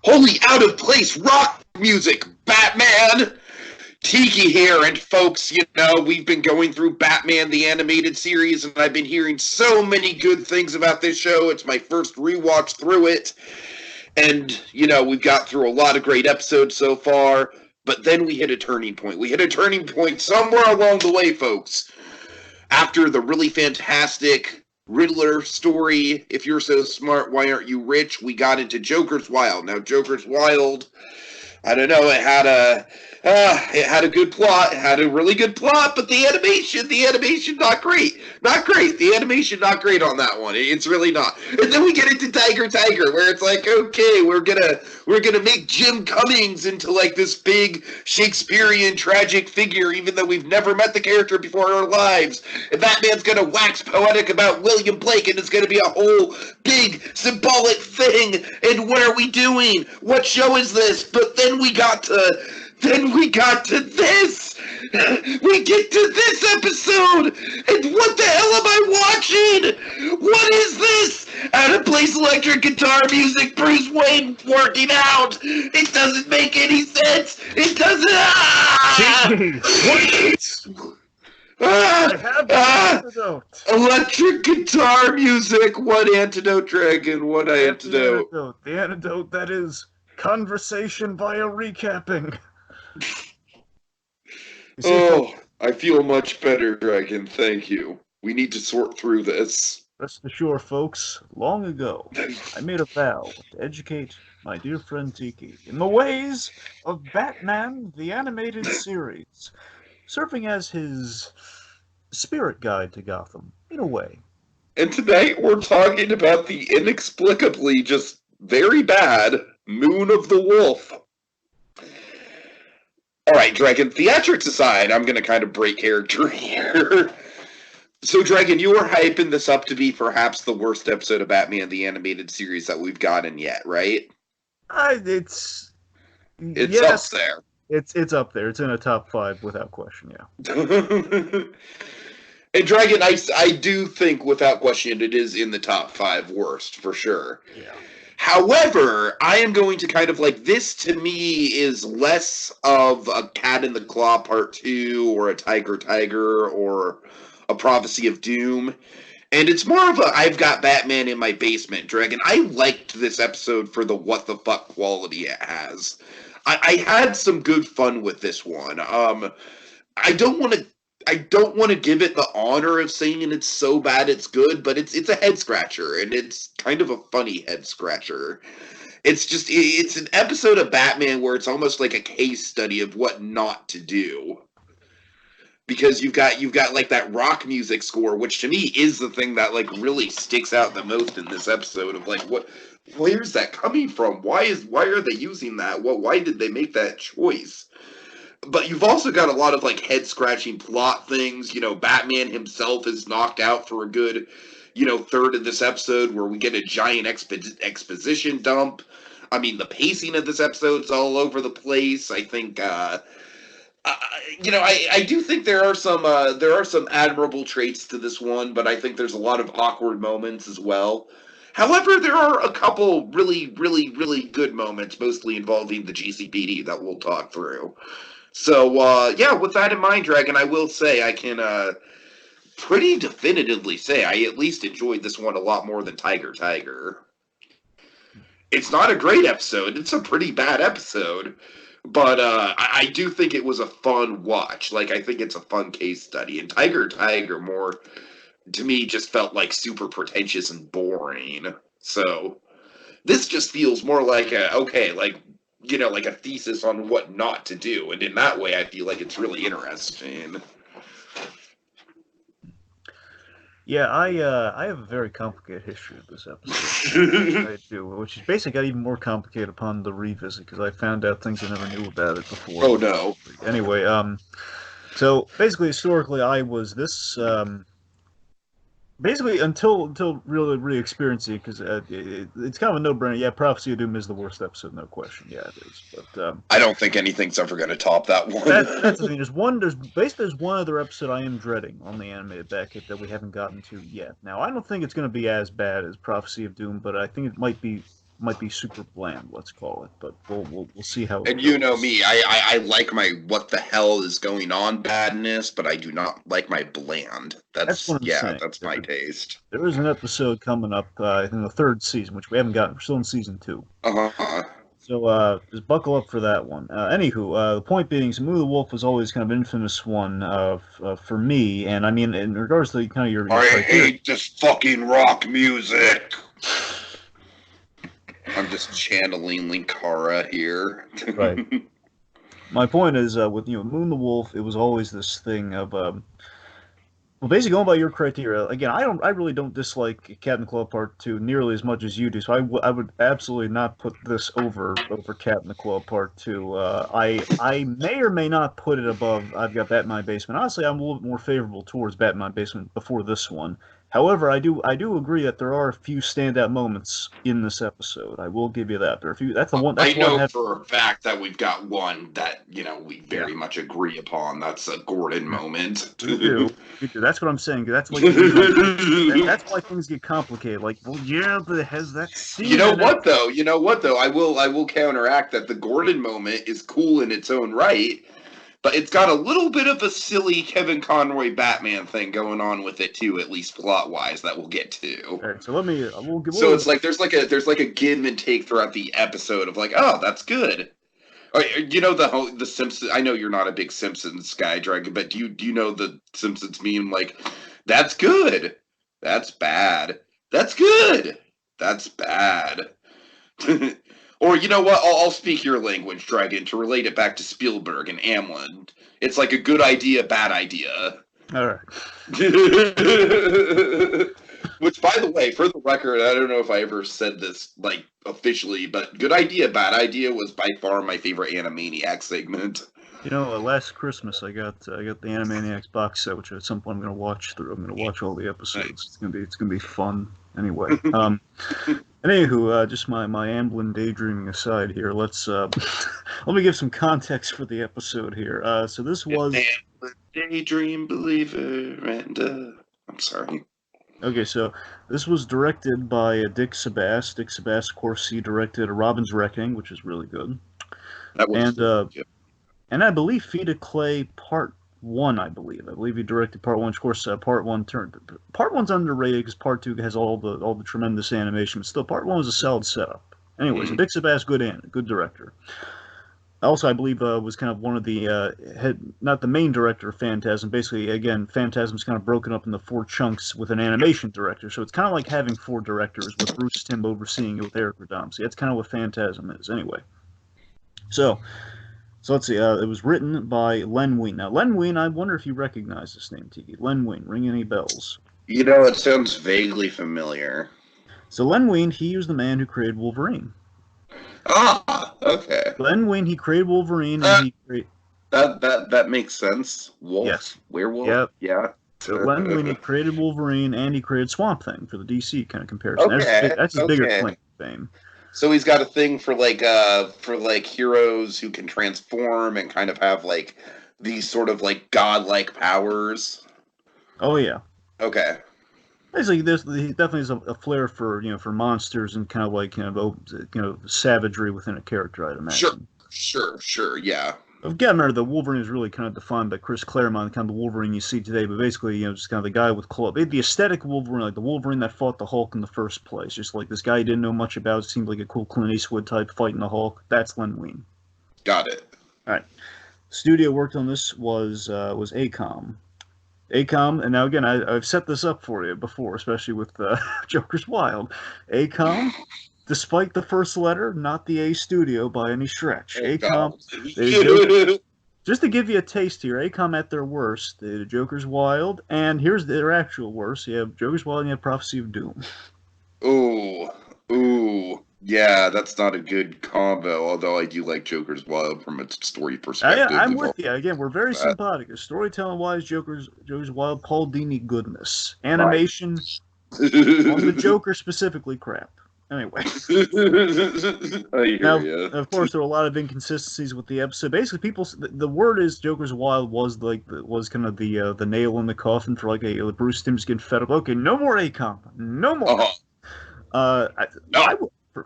Holy out of place rock music, Batman! Tiki here, and folks, we've been going through Batman the Animated Series, and I've been hearing so many good things about this show. It's my first rewatch through it, and, we've got through a lot of great episodes so far, but then we hit a turning point. We hit a turning point somewhere along the way, folks. After the really fantastic Riddler story, If You're So Smart, Why Aren't You Rich? We got into Joker's Wild. Now, Joker's Wild, I don't know, it had a good plot, it had a really good plot, but the animation, not great. Not great. The animation, not great on that one. It's really not. And then we get into Tiger, where it's like, okay, we're gonna make Jim Cummings into like this big Shakespearean tragic figure, even though we've never met the character before in our lives. And Batman's gonna wax poetic about William Blake, and it's gonna be a whole big symbolic thing. And what are we doing? What show is this? But then we got to this! We get to this episode! And what the hell am I watching? What is this? Out of place electric guitar music, Bruce Wayne working out! It doesn't make any sense! It doesn't... I have the antidote. Electric guitar music! What antidote, Dragon? What antidote? The antidote that is conversation via recapping. Oh, I feel much better, Dragon. Thank you. We need to sort through this. Rest assured, folks, long ago, I made a vow to educate my dear friend Tiki in the ways of Batman the Animated Series, serving as his spirit guide to Gotham, in a way. And tonight we're talking about the inexplicably just very bad Moon of the Wolf. Alright, Dragon, theatrics aside, I'm going to kind of break character here. So, Dragon, you were hyping this up to be perhaps the worst episode of Batman the Animated Series that we've gotten yet, right? It's yes, up there. It's up there. It's in a top 5 without question, yeah. And Dragon, I do think without question it is in the top 5 worst, for sure. Yeah. However, I am going to kind of like, this to me is less of a Cat in the Claw Part 2 or a Tiger or a Prophecy of Doom. And it's more of a I've got Batman in my basement, Dragon. I liked this episode for the what the fuck quality it has. I had some good fun with this one. I don't want to give it the honor of saying it's so bad it's good, but it's a head scratcher, and it's kind of a funny head scratcher. It's an episode of Batman where it's almost like a case study of what not to do. Because you've got like that rock music score, which to me is the thing that like really sticks out the most in this episode of like where's that coming from? Why are they using that? Why did they make that choice? But you've also got a lot of, like, head-scratching plot things. Batman himself is knocked out for a good, third of this episode where we get a giant exposition dump. I mean, the pacing of this episode's all over the place. I think, I do think there are some admirable traits to this one, but I think there's a lot of awkward moments as well. However, there are a couple really, really, really good moments, mostly involving the GCPD that we'll talk through. So, yeah, with that in mind, Dragon, I will say I can pretty definitively say I at least enjoyed this one a lot more than Tiger. It's not a great episode. It's a pretty bad episode. But I do think it was a fun watch. Like, I think it's a fun case study. And Tiger more, to me, just felt like super pretentious and boring. So, this just feels more like like a thesis on what not to do. And in that way, I feel like it's really interesting. Yeah, I have a very complicated history of this episode. I do, which is basically got even more complicated upon the revisit, because I found out things I never knew about it before. Oh, no. Anyway, so basically, historically, I was this... Basically, until really experiencing it, because it's kind of a no-brainer. Yeah, Prophecy of Doom is the worst episode, no question. Yeah, it is. But I don't think anything's ever going to top that one. That's the thing. There's one other episode I am dreading on the animated backup that we haven't gotten to yet. Now, I don't think it's going to be as bad as Prophecy of Doom, but I think it might be might be super bland, let's call it. But we'll see how. And you know me, I like my what the hell is going on badness, but I do not like my bland. That's what I'm saying. That's my taste. There is an episode coming up in the third season, which we haven't gotten. We're still in season 2. So just buckle up for that one. Anywho, the point being, Moo the Wolf was always kind of an infamous one for me, and I mean, in regards to kind of your I hate this fucking rock music. I'm just channeling Linkara here. Right. My point is, with Moon the Wolf, it was always this thing of well, basically going by your criteria. Again, I really don't dislike Captain Claw Part 2 nearly as much as you do. So I would absolutely not put this over Captain Claw Part 2. I may or may not put it above. I've got Bat in My Basement. Honestly, I'm a little bit more favorable towards Bat in My Basement before this one. However, I do agree that there are a few standout moments in this episode. I will give you that. There are a few. That's the one. That's I know for a fact that we've got one that we very much agree upon. That's a Gordon moment. We do. That's what I'm saying. That's like that's why things get complicated. Like, well, yeah, but it has that scene. You know what though? I will counteract that. The Gordon moment is cool in its own right. But it's got a little bit of a silly Kevin Conroy Batman thing going on with it too, at least plot wise, that we'll get to. All right, so it's like there's like a give and take throughout the episode of like, oh, that's good. The Simpsons. I know you're not a big Simpsons guy, Dragon, but do you know the Simpsons meme like, that's good, that's bad, that's good, that's bad. Or you know what? I'll speak your language, Dragon, to relate it back to Spielberg and Amblin. It's like a good idea, bad idea. All right. Which, by the way, for the record, I don't know if I ever said this like officially, but Good Idea, Bad Idea was by far my favorite Animaniacs segment. Last Christmas I got the Animaniacs box set, which at some point I'm gonna watch through. I'm gonna watch all the episodes. Nice. It's gonna be fun. Anyway, anywho, just my Amblin daydreaming aside here. Let's let me give some context for the episode here. So this was Daydream Believer, and I'm sorry. Okay, so this was directed by Dick Sebast. Dick Sebast, of course, he directed Robin's Reckoning, which is really good. That was and I believe Feed Clay Part 1, I believe he directed Part 1. Of course, Part 1's underrated because Part 2 has all the tremendous animation, but still, Part 1 was a solid setup. Anyways, Dick Sebast, good director. Also, I believe was kind of one of the not the main director of Phantasm. Basically, again, Phantasm's kind of broken up into 4 chunks with an animation director, so it's kind of like having 4 directors with Bruce Timm overseeing it with Eric Radomski. That's kind of what Phantasm is, anyway. So let's see. It was written by Len Wein. Now, Len Wein, I wonder if you recognize this name, Tiki. Len Wein, ring any bells? It sounds vaguely familiar. So Len Wein, he was the man who created Wolverine. Ah, okay. Len Wein, he created Wolverine, and he created... That makes sense. Wolf, yes. Werewolf, yep. Yeah. So Len Wein, he created Wolverine, and he created Swamp Thing for the DC kind of comparison. Okay. That's his bigger claim to fame. So he's got a thing for heroes who can transform and kind of have like these sort of like godlike powers. Oh yeah. Okay. Basically, he definitely has a flair for for monsters and kind of like savagery within a character, I'd imagine. Sure, yeah. Again, remember the Wolverine is really kind of defined by Chris Claremont, kind of the Wolverine you see today, but basically, just kind of the guy with claw. The aesthetic Wolverine, like the Wolverine that fought the Hulk in the first place, just like this guy you didn't know much about, seemed like a cool Clint Eastwood type fighting the Hulk. That's Len Wein. Got it. All right. Studio worked on this was ACOM. ACOM, and now again, I've set this up for you before, especially with Joker's Wild. ACOM. Despite the first letter, not the A studio by any stretch. ACOM, just to give you a taste here, ACOM at their worst, they did Joker's Wild, and here's their actual worst. You have Joker's Wild and you have Prophecy of Doom. Ooh, yeah, that's not a good combo, although I do like Joker's Wild from its story perspective. I'm with you. Again, we're very sympathetic. Storytelling-wise, Joker's Wild, Paul Dini goodness. Animation, on the Joker specifically, crap. Anyway, now, of course, there were a lot of inconsistencies with the episode. Basically, the word is Joker's Wild was kind of the nail in the coffin for like a Bruce Timm's getting fed up. Okay, no more ACOM, no more. No.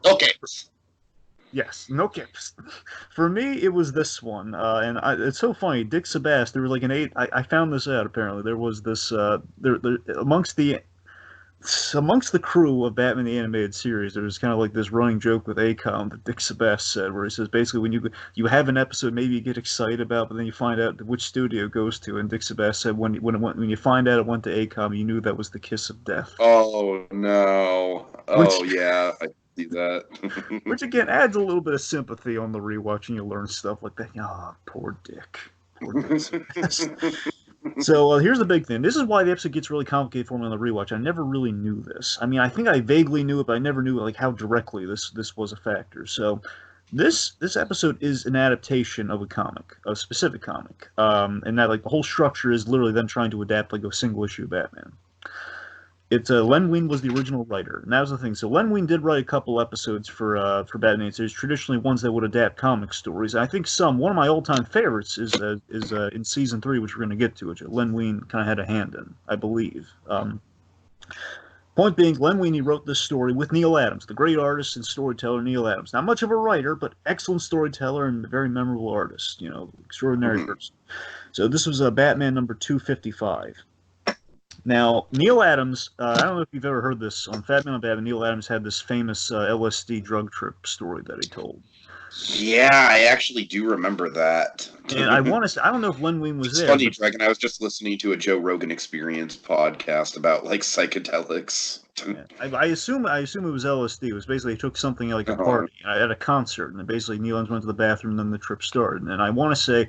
Okay, Yes, no kips. For me, it was this one, it's so funny. Dick Sebast, there was like an eight. I found this out apparently. There was this there amongst the crew of Batman the Animated Series, there was kind of like this running joke with Acom that Dick Sebast said, where he says basically when you have an episode maybe you get excited about, but then you find out which studio it goes to, and Dick Sebast said when you find out it went to Acom, you knew that was the kiss of death. Oh no! Which Oh yeah, I see that. which again adds a little bit of sympathy on the rewatch, and you learn stuff like that. Ah, oh, poor Dick. Poor Dick Sebast. So here's the big thing. This is why the episode gets really complicated for me on the rewatch. I never really knew this. I mean, I think I vaguely knew it, but I never knew like how directly this was a factor. So this episode is an adaptation of a comic, a specific comic, and that like the whole structure is literally them trying to adapt like a single issue Batman. It's Len Wein was the original writer, and that was the thing. So Len Wein did write a couple episodes for Batman series, traditionally ones that would adapt comic stories. And I think one of my all-time favorites is in season 3, which we're going to get to, which Len Wein kind of had a hand in, I believe. Point being, Len Wein, he wrote this story with Neil Adams, the great artist and storyteller Neil Adams. Not much of a writer, but excellent storyteller and a very memorable artist. You know, extraordinary person. So this was Batman number 255. Now, Neil Adams, I don't know if you've ever heard this, on Fat Man on Batman, Neil Adams had this famous LSD drug trip story that he told. Yeah, I actually do remember that. And I don't know if Len Wein was there. Funny, Dragon, I was just listening to a Joe Rogan Experience podcast about, like, psychedelics. Yeah. I assume it was LSD. It was basically he took something like a party at a concert, and basically Neil Adams went to the bathroom, and then the trip started. And I want to say,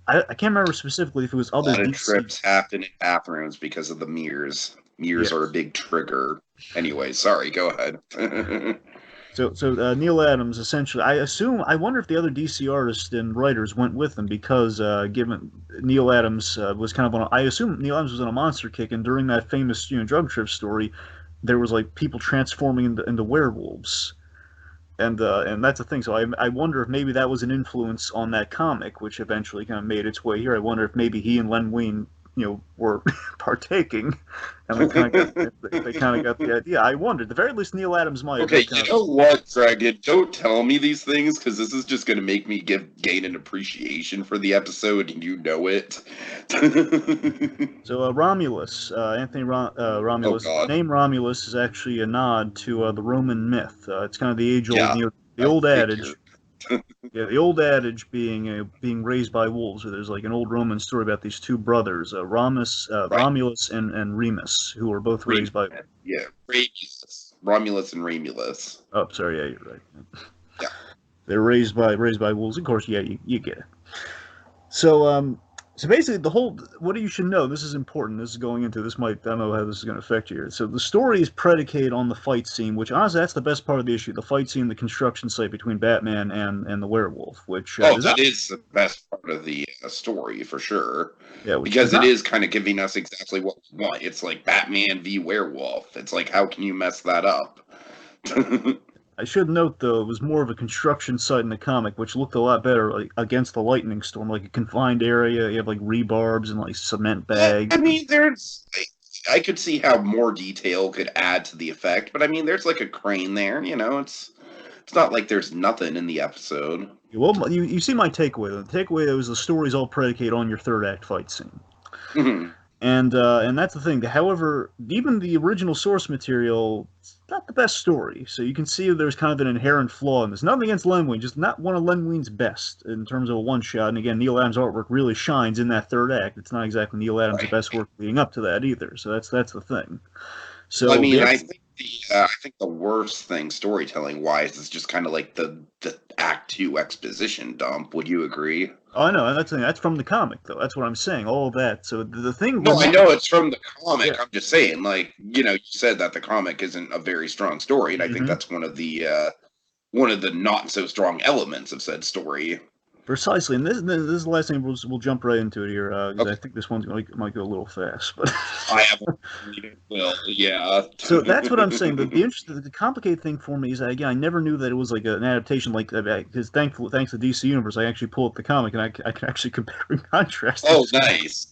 I can't remember specifically if it was other a lot of trips happen in bathrooms because of the mirrors. Mirrors are a big trigger. Anyway, sorry, go ahead. So Neil Adams essentially, I wonder if the other DC artists and writers went with him because given Neil Adams was kind of I assume Neil Adams was on a monster kick, and during that famous drug trip story, there was like people transforming into werewolves. And that's the thing. So I wonder if maybe that was an influence on that comic, which eventually kind of made its way here. I wonder if maybe he and Len Wein, were partaking, and they kind of got the idea. I wonder. At the very least, Neil Adams might. Okay, you know what, Dragon? Don't tell me these things because this is just going to make me gain an appreciation for the episode, and you know it. So Romulus, Anthony Romulus. The name Romulus is actually a nod to the Roman myth. It's kind of the age-old, the old adage. Yeah, the old adage being raised by wolves. Where there's like an old Roman story about these two brothers, Romulus and Remus, who were both raised by. Yeah, Romulus and Remulus. Oh, sorry. Yeah, you're right. Yeah, they're raised by wolves. Of course, yeah, you get it. So basically, what you should know, this is important. This is going into this. I don't know how this is going to affect you here. So the story is predicated on the fight scene, which honestly, that's the best part of the issue. The fight scene, the construction site between Batman and the werewolf. Which that is the best part of the story for sure. Yeah, because it is kind of giving us exactly what we want. It's like Batman v werewolf. It's like, how can you mess that up? I should note, though, it was more of a construction site in the comic, which looked a lot better against the lightning storm, like a confined area. You have like rebarbs and like cement bags. I mean, I could see how more detail could add to the effect, but I mean, there's like a crane there. It's not like there's nothing in the episode. Well, you see my takeaway. The takeaway was the story's all predicated on your third act fight scene. Mm-hmm. And that's the thing. However, even the original source material, it's not the best story. So you can see there's kind of an inherent flaw in this. Nothing against Len Wein, just not one of Len Wein's best in terms of a one-shot. And again, Neil Adams' artwork really shines in that third act. It's not exactly Neil Adams' best work leading up to that either. So that's the thing. So I mean, I think the worst thing storytelling-wise is just kind of like the Act 2 exposition dump. Would you agree? Oh, I know. That's from the comic, though. That's what I'm saying. All of that. So the thing. No, I know it's from the comic. Yeah. I'm just saying, like, you said that the comic isn't a very strong story, and I think that's one of the not so strong elements of said story. Precisely, and this is the last thing we'll jump right into it here because I think this one's might go a little fast, but I haven't. Well, yeah. So that's what I'm saying. The complicated thing for me is that, again, I never knew that it was like an adaptation, like because thanks to DC Universe, I actually pulled up the comic and I can actually compare and contrast. Oh, nice.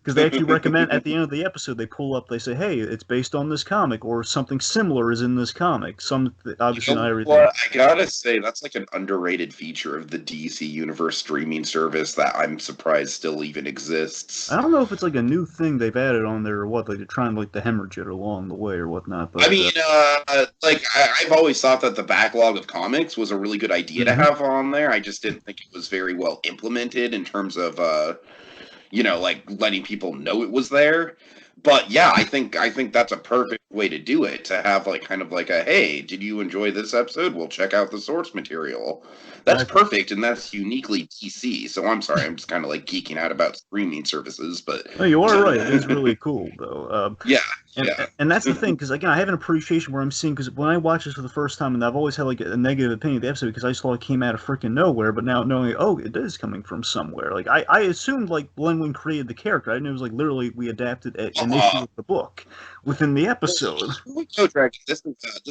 Because they actually recommend at the end of the episode, they pull up, they say, "Hey, it's based on this comic, or something similar is in this comic." Some obviously You know not everything. what? I gotta say, that's like an underrated feature of the DC Universe streaming service that I'm surprised still even exists. I don't know if it's like a new thing they've added on there or what. Like they're trying like to hemorrhage it along the way or whatnot. I But mean, like I've always thought that the backlog of comics was a really good idea to mhm. have on there. I just didn't think it was very well implemented in terms of like letting people know it was there. But yeah, I think that's a perfect way to do it, to have like kind of like a, hey, did you enjoy this episode? Well, check out the source material. That's Exactly. perfect, and that's uniquely DC. So I'm sorry, I'm just kind of like geeking out about streaming services, but No, you are right. It is really cool though. yeah, And yeah. and that's the thing, because again, I have an appreciation where I'm seeing, because when I watched this for the first time, and I've always had like a negative opinion of the episode because I just thought it came out of freaking nowhere. But now knowing, oh, it is coming from somewhere. Like I assumed like Glenwyn created the character. I knew it was like literally we adapted an issue Uh, of the book within the episode. No, Dragon. This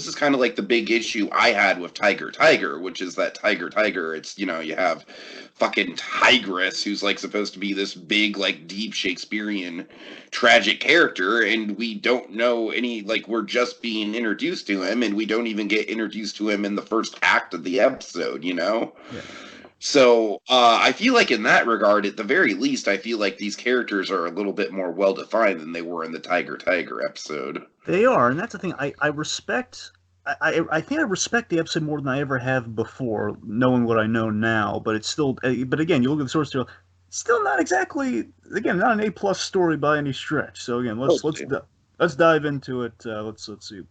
is kind of like the big issue I had with Tiger, which is that Tiger. It's you have fucking Tigress, who's like supposed to be this big, like deep Shakespearean tragic character, and we don't know any. Like we're just being introduced to him, and we don't even get introduced to him in the first act of the episode. Yeah. So I feel like in that regard, at the very least, I feel like these characters are a little bit more well defined than they were in the Tiger episode. They are, and that's the thing. I respect. I think I respect the episode more than I ever have before, knowing what I know now. But it's still. But again, you look at the source material. It's still not exactly. Again, not an A+ story by any stretch. So again, Okay. let's dive into it. Let's see.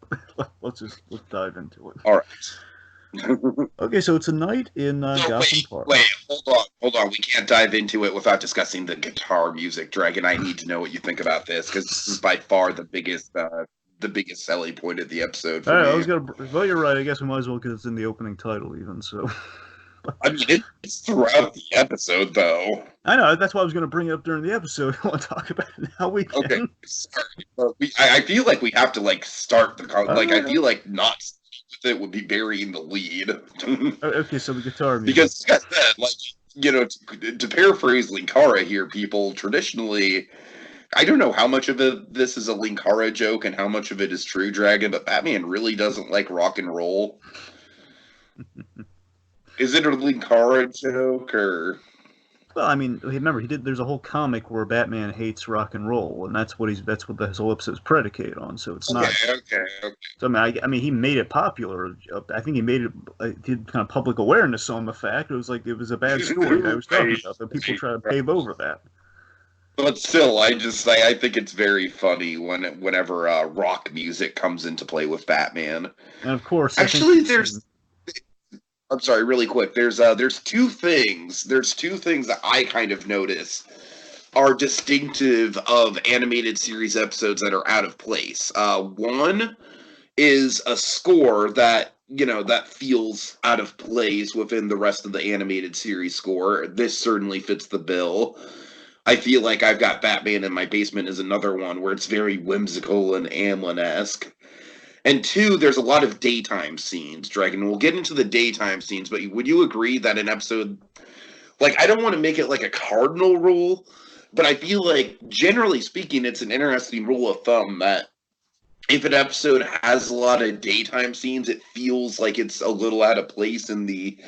Let's dive into it. All right. Okay, so it's a night in No, Gotham Park. wait, hold on. We can't dive into it without discussing the guitar music, Dragon. I need to know what you think about this because this is by far the biggest selling point of the episode All for right, I me. was gonna. Well, you're right. I guess we might as well because it's in the opening title, even. So. I mean, it's throughout the episode, though. I know that's why I was going to bring it up during the episode. I want to talk about it now. We Okay, can. sorry. But I feel like we have to like start the like. I Alright. feel like not with it would be burying the lead. Okay, so the guitar music. Because, like I said, to paraphrase Linkara here, people traditionally, I don't know how much of this is a Linkara joke and how much of it is true, Dragon, but Batman really doesn't like rock and roll. Is it a Linkara joke or? Well, I mean, remember he did. There's a whole comic where Batman hates rock and roll, and that's what his whole episode's predicated on. So it's not. Okay. So, I mean, he made it popular. I think he made it. Did kind of public awareness on the fact. It was like it was a bad story that I was talking about. That people try to pave over that. But still, I think it's very funny whenever rock music comes into play with Batman. And of course, Actually, I'm sorry, really quick. There's two things. There's two things that I kind of notice are distinctive of animated series episodes that are out of place. One is a score that that feels out of place within the rest of the animated series score. This certainly fits the bill. I feel like I've got Batman in My Basement is another one where it's very whimsical and Amblin-esque. And two, there's a lot of daytime scenes, Dragon. We'll get into the daytime scenes, but would you agree that an episode, like, I don't want to make it like a cardinal rule, but I feel like, generally speaking, it's an interesting rule of thumb that if an episode has a lot of daytime scenes, it feels like it's a little out of place in the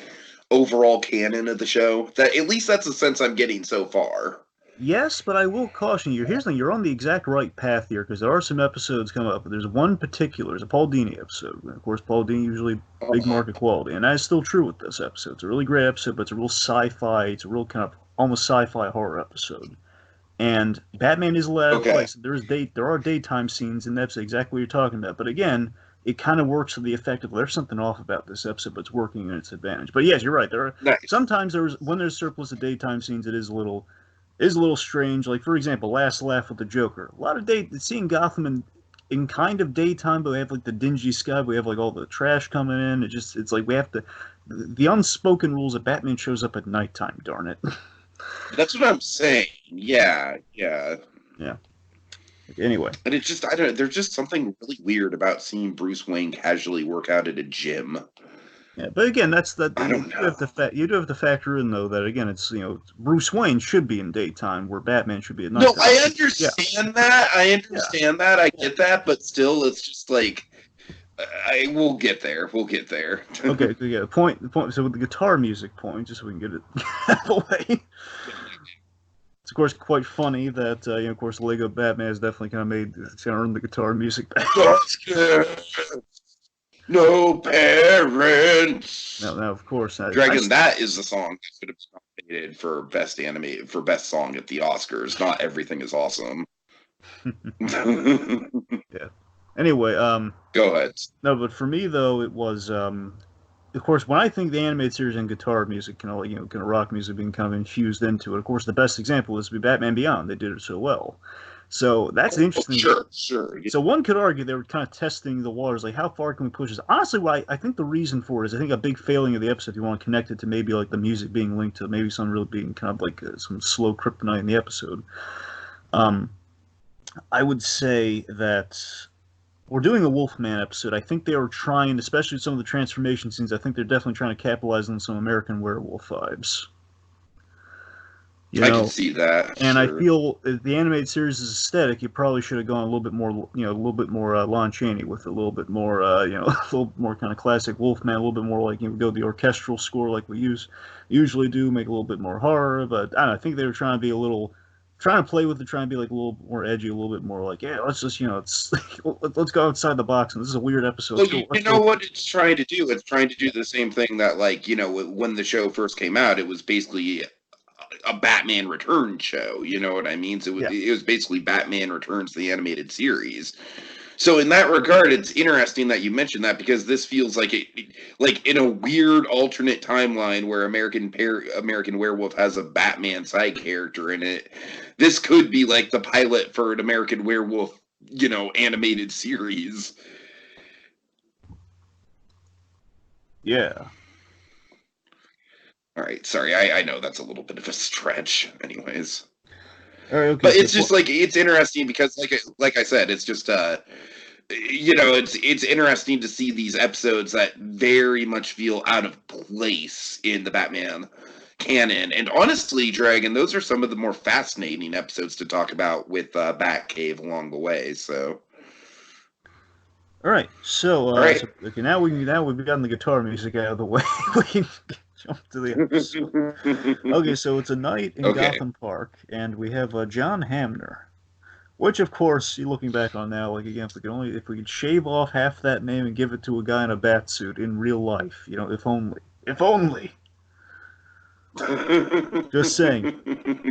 overall canon of the show. That at least that's the sense I'm getting so far. Yes, but I will caution you. Here's the thing: you're on the exact right path here because there are some episodes coming up. But there's one particular, it's a Paul Dini episode. And of course, Paul Dini usually big market quality, and that is still true with this episode. It's a really great episode, but it's a real sci-fi. It's a real kind of almost sci-fi horror episode. And Batman is allowed to play. So there are daytime scenes in the episode, exactly what you're talking about. But again, it kind of works for the effect of there's something off about this episode, but it's working in its advantage. But yes, you're right. There are Nice. sometimes when there's surplus of daytime scenes, it is a little strange. Like for example, Last Laugh with the Joker. A lot of seeing Gotham in kind of daytime, but we have like the dingy sky. We have like all the trash coming in. It's like we have to. The unspoken rules that Batman shows up at nighttime. Darn it. That's what I'm saying. Yeah. Anyway, And it's just, I don't know, there's just something really weird about seeing Bruce Wayne casually work out at a gym. Yeah, but again, that's that I don't know. you do have to factor in though that again, it's Bruce Wayne should be in daytime where Batman should be at No, nighttime. I Yeah, understand that. I yeah, understand that. I yeah. get that, but still, it's just like I we'll get there. We'll get there. Okay, yeah. The point. So with the guitar music point, just so we can get it out of the way. It's of course quite funny that of course Lego Batman has definitely kind of made it's kind of earned the guitar music back. No parents. Now of course Dragon, that is the song that should have been nominated for best song at the Oscars. Not everything is awesome. yeah. Anyway, Go ahead. no, but for me though, it was of course, when I think the animated series and guitar music, kind of rock music being kind of infused into it, of course, the best example is Batman Beyond. They did it so well. So that's Oh, interesting. sure. Yeah. So one could argue they were kind of testing the waters, like how far can we push this? Honestly, what I think the reason for it is I think a big failing of the episode, if you want to connect it to maybe like the music being linked to maybe some really being kind of like some slow kryptonite in the episode. Um, I would say that we're doing a Wolfman episode. I think they were trying, especially some of the transformation scenes. I think they're definitely trying to capitalize on some American Werewolf vibes. You I can know, see that. and I Sure. feel the animated series is aesthetic. You probably should have gone a little bit more, a little bit more Lon Chaney with a little bit more, a little more kind of classic Wolfman, a little bit more like go the orchestral score like we usually do, make a little bit more horror. But I don't know, I think they were trying to be trying to play with it, trying to be like a little more edgy, a little bit more like, yeah, let's just, it's let's go outside the box. And this is a weird episode. Well, Let's you know go. what it's trying to do? It's trying to do the same thing that, like, when the show first came out, it was basically a Batman Returns show. You know what I mean? So Yeah. it was basically Batman Returns, the animated series. So in that regard, it's interesting that you mentioned that because this feels like like in a weird alternate timeline where American Werewolf has a Batman side character in it. This could be like the pilot for an American Werewolf, animated series. Yeah. All right, sorry, I know that's a little bit of a stretch, anyways. All right. Okay. But So it's just like it's interesting because like I said, it's just it's interesting to see these episodes that very much feel out of place in the Batman canon. And honestly, Dragon, those are some of the more fascinating episodes to talk about with Batcave along the way. So, all right. So, all right. okay, now we've gotten the guitar music out of the way. We can jump to the episode. Okay, so it's a night in Okay. Gotham Park, and we have John Hamner, which, of course, you looking back on now, like again, if we could shave off half that name and give it to a guy in a bat suit in real life, if only. Just saying.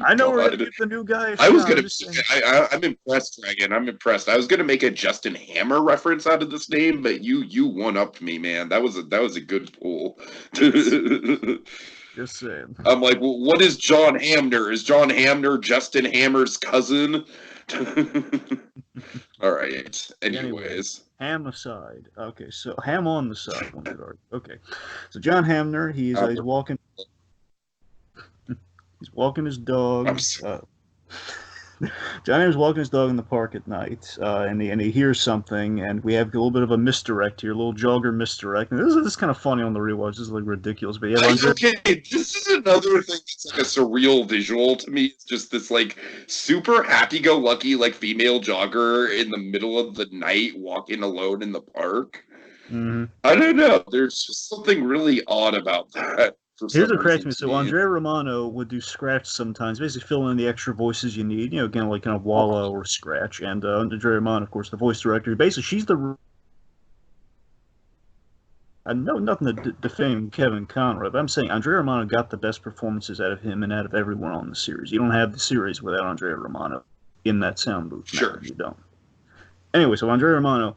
I know we're gonna God. give the new guy a I was shot. gonna. I'm just saying. I'm impressed, Dragon. I'm impressed. I was gonna make a Justin Hammer reference out of this name, but you one upped me, man. That was a good pull. Just saying. I'm like, well, what is John Hamner? Is John Hamner Justin Hammer's cousin? All right. Anyway, Anyways, Ham aside. Okay, so Ham on the side. One could argue. Okay, so John Hamner, he's walking. He's walking his I'm dog. sorry. Johnny was walking his dog in the park at night, and he hears something, and we have a little bit of a misdirect here, a little jogger misdirect. And this is kind of funny on the rewatch. This is like ridiculous, but yeah, Okay, this is another thing that's like a surreal visual to me. It's just this like super happy-go-lucky like female jogger in the middle of the night walking alone in the park. mm-hmm. I don't know. There's just something really odd about that for Here's some what cracks reason me. to So me. Andrea Romano would do Scratch sometimes, basically fill in the extra voices you need. Again, like kind of Walla or Scratch. And Andrea Romano, of course, the voice director. Basically, she's the. I know nothing to defame Kevin Conroy, but I'm saying Andrea Romano got the best performances out of him and out of everyone on the series. You don't have the series without Andrea Romano in that sound booth. Sure. No, you don't. Anyway, so Andrea Romano,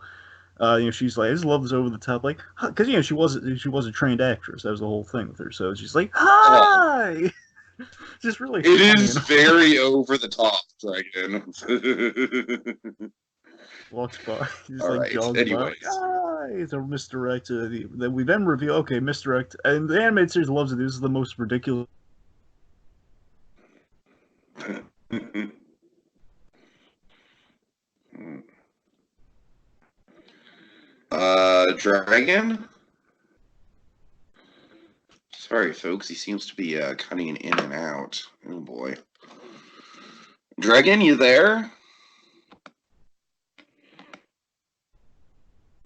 she's like, I just love this over the top, like, because she was a trained actress. That was the whole thing with her. So she's like, hi. Just really. It funny, is very over the top, Dragon. walks by, he's All like right. jogs by, like, Anyways. hi. It's a misdirect. That we then reveal, okay, misdirect, and the animated series loves it. This is the most ridiculous. Dragon? Sorry, folks. He seems to be cutting in and out. Oh boy. Dragon, you there?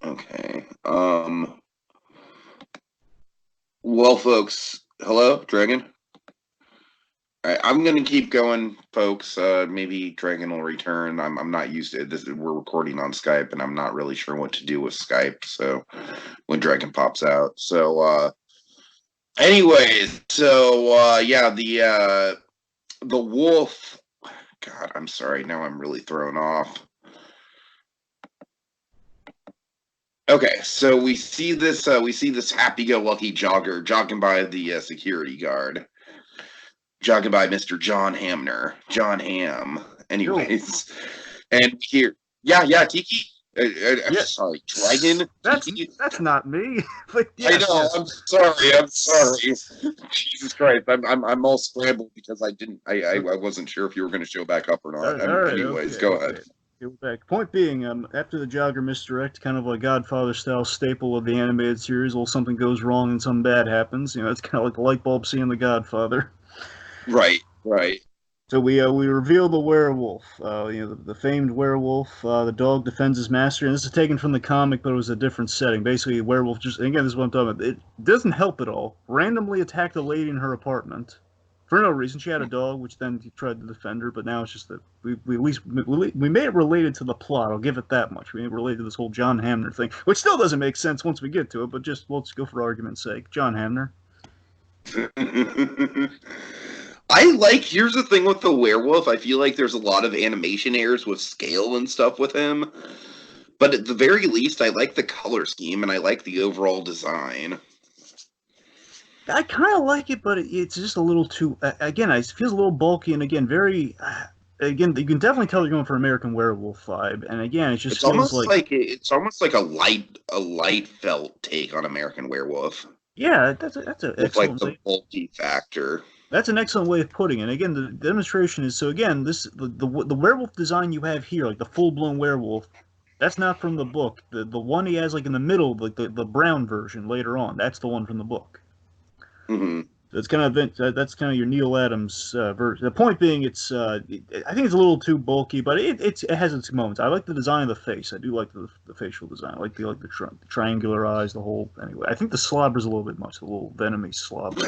Okay. Well, folks. Hello, Dragon. All right, I'm gonna keep going, folks. Maybe Dragon will return. I'm not used to it. We're recording on Skype, and I'm not really sure what to do with Skype. So when Dragon pops out, anyways, yeah, the wolf. God, I'm sorry. Now I'm really thrown off. Okay, so we see this happy-go-lucky jogger jogging by the security guard, jogging by Mr. John Hamner, John Ham. Anyways, and here, yeah, Tiki. I'm sorry, Dragon. That's not me. But yes, I know. Yes. I'm sorry. Jesus Christ, I'm all scrambled because I wasn't sure if you were going to show back up or not. All right, Anyways, okay, go ahead. We're back. Point being, after the jogger misdirect, kind of a Godfather-style staple of the animated series, well, something goes wrong and something bad happens. You know, it's kind of like the light bulb seeing the Godfather. Right. So we reveal the werewolf, the famed werewolf. The dog defends his master, and this is taken from the comic, but it was a different setting. Basically, the werewolf again, this is what I'm talking about. It doesn't help at all. Randomly attacked a lady in her apartment for no reason. She had a dog, which then he tried to defend her, but now it's just that we at least we made it related to the plot. I'll give it that much. We made it related to this whole John Hamner thing, which still doesn't make sense once we get to it, but just let's go for argument's sake. John Hamner. Here's the thing with the werewolf. I feel like there's a lot of animation errors with scale and stuff with him. But at the very least, I like the color scheme and I like the overall design. I kind of like it, but it's just a little too. Again, it feels a little bulky, and again, again, you can definitely tell they're going for American Werewolf vibe. And again, it just it's feels almost like a light felt take on American Werewolf. Yeah, that's an excellent. Like the bulky factor. That's an excellent way of putting it. Again, the demonstration is so. Again, the werewolf design you have here, like the full blown werewolf, that's not from the book. The one he has like in the middle, like the brown version later on, that's the one from the book. Mm-hmm. That's kind of your Neil Adams version. The point being, I think it's a little too bulky, but it has its moments. I like the design of the face. I do like the facial design. I like the triangular eyes. The whole anyway. I think the slobber's a little bit much. The little venomy slobber.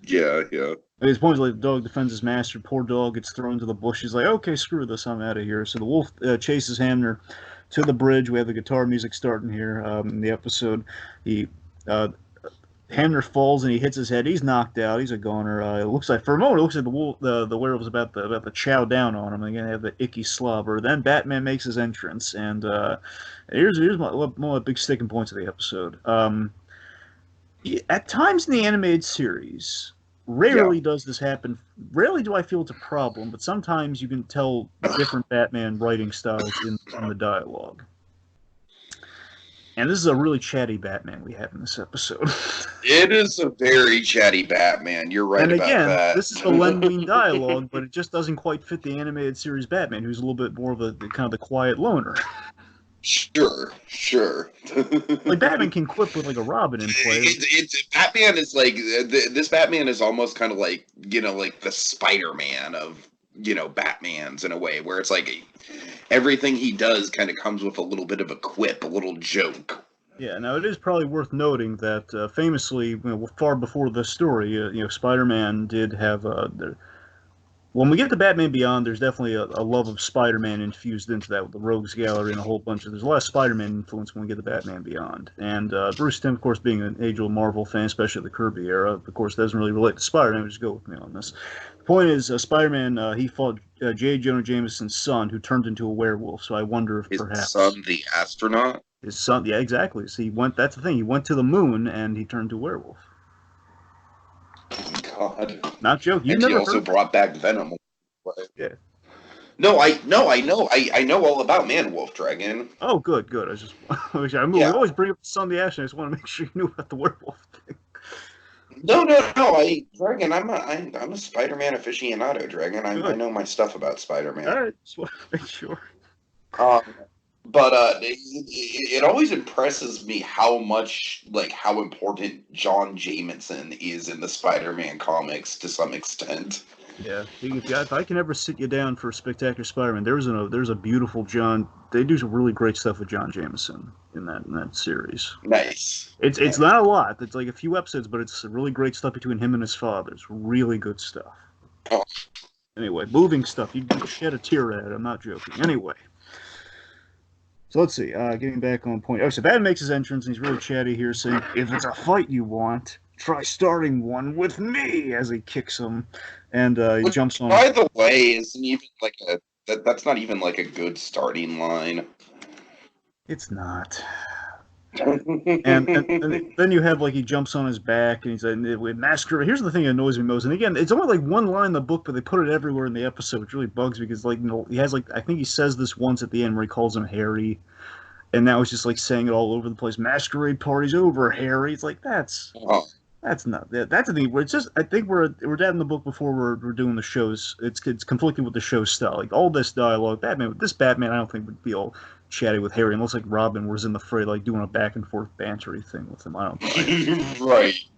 yeah. At this point, like the dog defends his master. Poor dog gets thrown to the bushes. Like, okay, screw this. I'm out of here. So the wolf chases Hamner to the bridge. We have the guitar music starting here in the episode. Hamner falls and he hits his head. He's knocked out. He's a goner. It looks like for a moment, it looks like the werewolf's about to chow down on him. They're gonna have the icky slobber. Then Batman makes his entrance, and here's one of the big sticking points of the episode. At times in the animated series, rarely does this happen. Rarely do I feel it's a problem, but sometimes you can tell different Batman writing styles in the dialogue. And this is a really chatty Batman we have in this episode. It is a very chatty Batman. You're right about that. And again, this is the Len Wein dialogue, but it just doesn't quite fit the animated series Batman, who's a little bit more of the quiet loner. Sure. Like Batman can quip with like a Robin in play. Batman is like this. Batman is almost kind of like like the Spider-Man of Batman's in a way, where it's like everything he does kind of comes with a little bit of a quip, a little joke. Yeah, now it is probably worth noting that famously, far before this story, Spider-Man did have when we get to Batman Beyond, there's definitely a love of Spider-Man infused into that with the Rogues Gallery and a whole bunch of. There's a lot of Spider-Man influence when we get to Batman Beyond, and Bruce Timm, of course, being an age-old Marvel fan, especially the Kirby era, of course, doesn't really relate to Spider-Man. Just go with me on this. The point is, Spider-Man he fought J. Jonah Jameson's son, who turned into a werewolf. So I wonder if perhaps his son, the astronaut. His son, yeah, exactly. So he went. That's the thing. He went to the moon and he turned to a werewolf. God, not joking. And he also brought back Venom. Yeah. No, I know. I know all about Man Wolf Dragon. Oh, good. We always bring up the son of the Ash, and I just want to make sure you knew about the werewolf thing. No. Dragon. I'm a Spider-Man aficionado, Dragon. I know my stuff about Spider-Man. All right, just want to make sure. But it always impresses me how much, like, how important John Jameson is in the Spider-Man comics to some extent. Yeah, if I can ever sit you down for Spectacular Spider-Man, there's a beautiful John. They do some really great stuff with John Jameson in that series. Nice. It's not a lot. It's like a few episodes, but it's really great stuff between him and his father. It's really good stuff. Oh. Anyway, moving stuff. You shed a tear at it. I'm not joking. Anyway. So let's see. Getting back on point. Oh, so Batman makes his entrance, and he's really chatty here, saying, "If it's a fight you want, try starting one with me." As he kicks him, and he Which, jumps on. by the way, isn't even like that's not even like a good starting line. It's not. And then you have like he jumps on his back and he's like with master. Here's the thing that annoys me most. And again, it's only like one line in the book, but they put it everywhere in the episode, which really bugs me because like he has like I think he says this once at the end where he calls him Harry, and now he's just like saying it all over the place. Masquerade party's over, Harry. It's like that's not that's the thing. It's just I think we're that in the book before we're doing the shows. It's conflicting with the show style. Like all this dialogue, this Batman I don't think would be all chatty with Harry unless like Robin was in the fray, like doing a back and forth bantery thing with him. I don't know.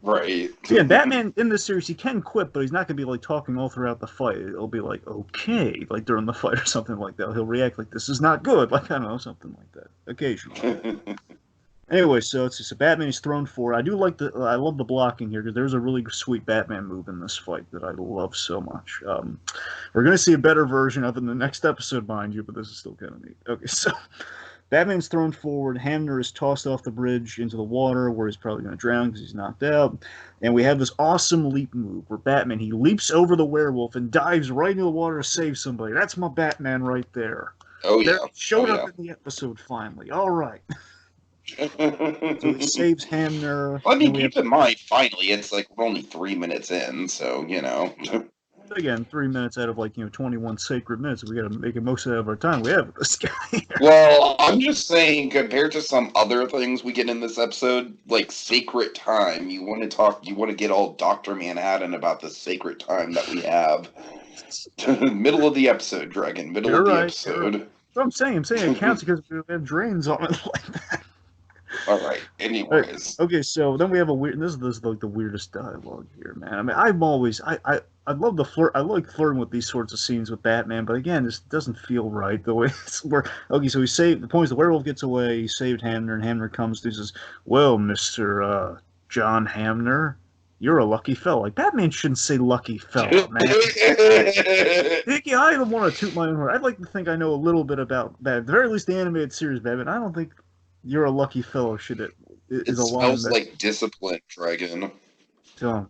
Right. So yeah, Batman in this series he can quit, but he's not gonna be like talking all throughout the fight. It'll be like okay, like during the fight or something like that. He'll react like this is not good, like I don't know, something like that occasionally. Anyway, so Batman is thrown forward. I love the blocking here because there's a really sweet Batman move in this fight that I love so much. We're gonna see a better version of it in the next episode, mind you, but this is still kind of neat. Okay, so Batman's thrown forward. Hamner is tossed off the bridge into the water where he's probably gonna drown because he's knocked out. And we have this awesome leap move where Batman he leaps over the werewolf and dives right into the water to save somebody. That's my Batman right there. Oh yeah, showed up in the episode finally. All right. So he saves Hamner. Well, I mean, keep in mind, finally, it's like we're only 3 minutes in, so you know. Again, 3 minutes out of 21 sacred minutes. We got to make the most out of our time we have with this guy. Well, I'm just saying, compared to some other things we get in this episode, like sacred time, you want to get all Dr. Manhattan about the sacred time that we have. Middle of the episode, Dragon. Middle of the episode. Right. So I'm saying it counts because we have drains on it like that. All right. Anyways. Okay, so then we have a weird. This is like the weirdest dialogue here, man. I mean, I love the flirt. I like flirting with these sorts of scenes with Batman, but again, this doesn't feel right the way it's. Okay, so the point is the werewolf gets away. He saved Hamner, and Hamner comes to says, "Well, Mister John Hamner, you're a lucky fella." Like Batman shouldn't say "lucky fella," man. Tiki, I don't want to toot my own horn. I'd like to think I know a little bit about that. At the very least, the animated series, Batman. I don't think. You're a lucky fellow. It smells like discipline, Dragon. Don't.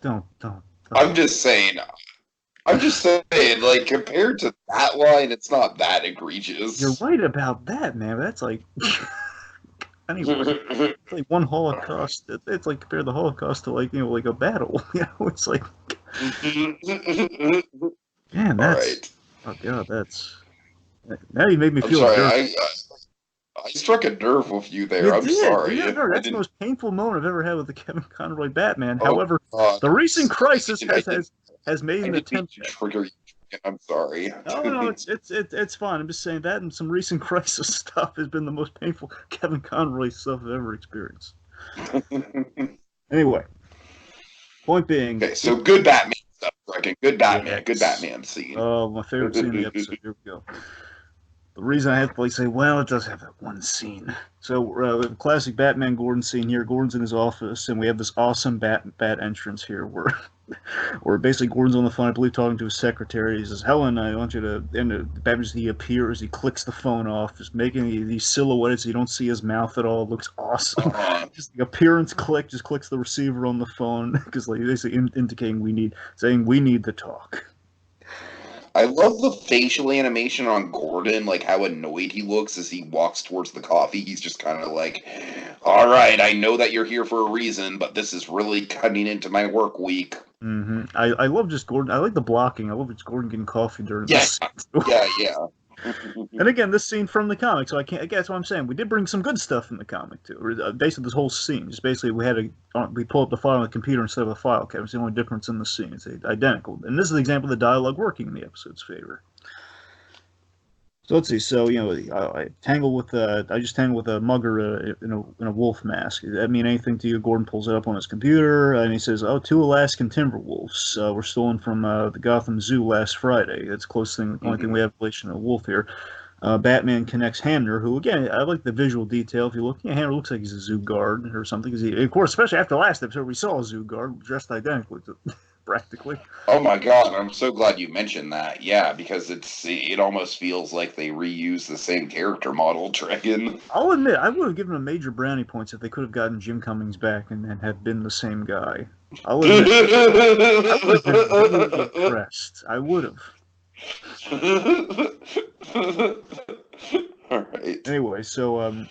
I'm just saying, like, compared to that line, it's not that egregious. You're right about that, man. That's like, anyway, it's like one Holocaust. It's like compare the Holocaust to like a battle. It's like, man, that's. Right. Oh god, that's. Now you made me feel. Sorry, I struck a nerve with you there. I'm sorry. Yeah, no, that's the most painful moment I've ever had with the Kevin Conroy Batman. However, the recent crisis has made an attempt to trigger you. I'm sorry. No, it's fine. I'm just saying that and some recent crisis stuff has been the most painful Kevin Conroy stuff I've ever experienced. Anyway, point being. Okay, so good Batman stuff, Dragon. Good Batman. Good Batman scene. Oh, my favorite scene in the episode. Here we go. The reason I have to say, well, it does have that one scene. So, classic Batman Gordon scene here. Gordon's in his office, and we have this awesome bat entrance here where basically Gordon's on the phone, I believe, talking to his secretary. He says, "Helen, I want you to," and Batman, he appears, he clicks the phone off, just making these silhouettes. You don't see his mouth at all. It looks awesome. Just the appearance click, just clicks the receiver on the phone, because like, basically indicating we need the talk. I love the facial animation on Gordon, like how annoyed he looks as he walks towards the coffee. He's just kind of like, all right, I know that you're here for a reason, but this is really cutting into my work week. Mm-hmm. I love just Gordon. I like the blocking. I love just Gordon getting coffee during this. Yeah. And again, this scene from the comic, so I guess what I'm saying. We did bring some good stuff in the comic too. Basically, this whole scene, just basically we pull up the file on the computer instead of a file cabinet. It's the only difference in the scene. It's identical, and this is an example of the dialogue working in the episode's favor. So let's see. So I tangle with I just tangle with a mugger in a wolf mask. Does that mean anything to you? Gordon pulls it up on his computer and he says, "Oh, two Alaskan timber wolves were stolen from the Gotham Zoo last Friday. That's the closest thing, the only thing we have in relation to a wolf here." Batman connects Hamner, who again I like the visual detail. If you look, Hamner looks like he's a zoo guard or something. Of course, especially after last episode, we saw a zoo guard dressed identically to practically. Oh my god, I'm so glad you mentioned that. Yeah, because it almost feels like they reuse the same character model, Dragon. I'll admit, I would have given him major brownie points if they could have gotten Jim Cummings back and had been the same guy. I'll admit, I would have been really impressed. I would have. All right. Anyway, so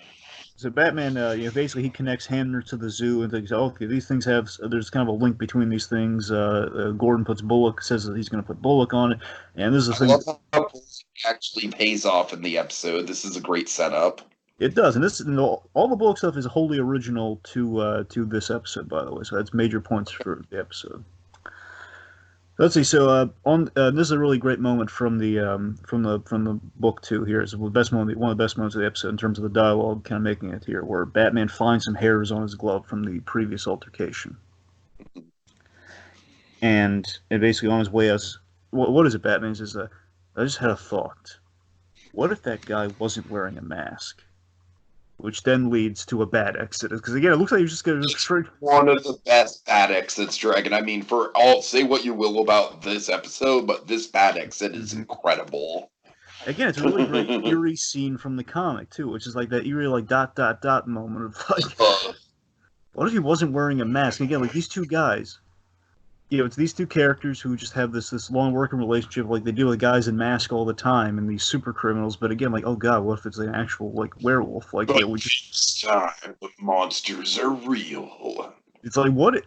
Batman, basically he connects Hamner to the zoo and thinks, oh, okay, these things have, there's kind of a link between these things. Gordon puts Bullock, says that he's going to put Bullock on it, and this is the I thing. love how Bullock actually pays off in the episode. This is a great setup. It does, and all the Bullock stuff is wholly original to this episode, by the way. So that's major points for the episode. Let's see. So this is a really great moment from the book too. Here is the best moment, one of the best moments of the episode in terms of the dialogue, kind of making it here, where Batman finds some hairs on his glove from the previous altercation, and basically on his way as what is it? Batman says, "I just had a thought. What if that guy wasn't wearing a mask?" Which then leads to a bad exit. Because again, it looks like he's just going to straight. One of the best bad exits, Dragon. I mean, for all say what you will about this episode, but this bad exit is incredible. Again, it's a really great eerie scene from the comic too, which is like that eerie like ... moment of like, what if he wasn't wearing a mask? And again, like these two guys, it's these two characters who just have this long working relationship, like they deal with guys in masks all the time and these super criminals. But again, like, oh god, what if it's an actual like werewolf? Like, but this time the monsters are real. It's like what?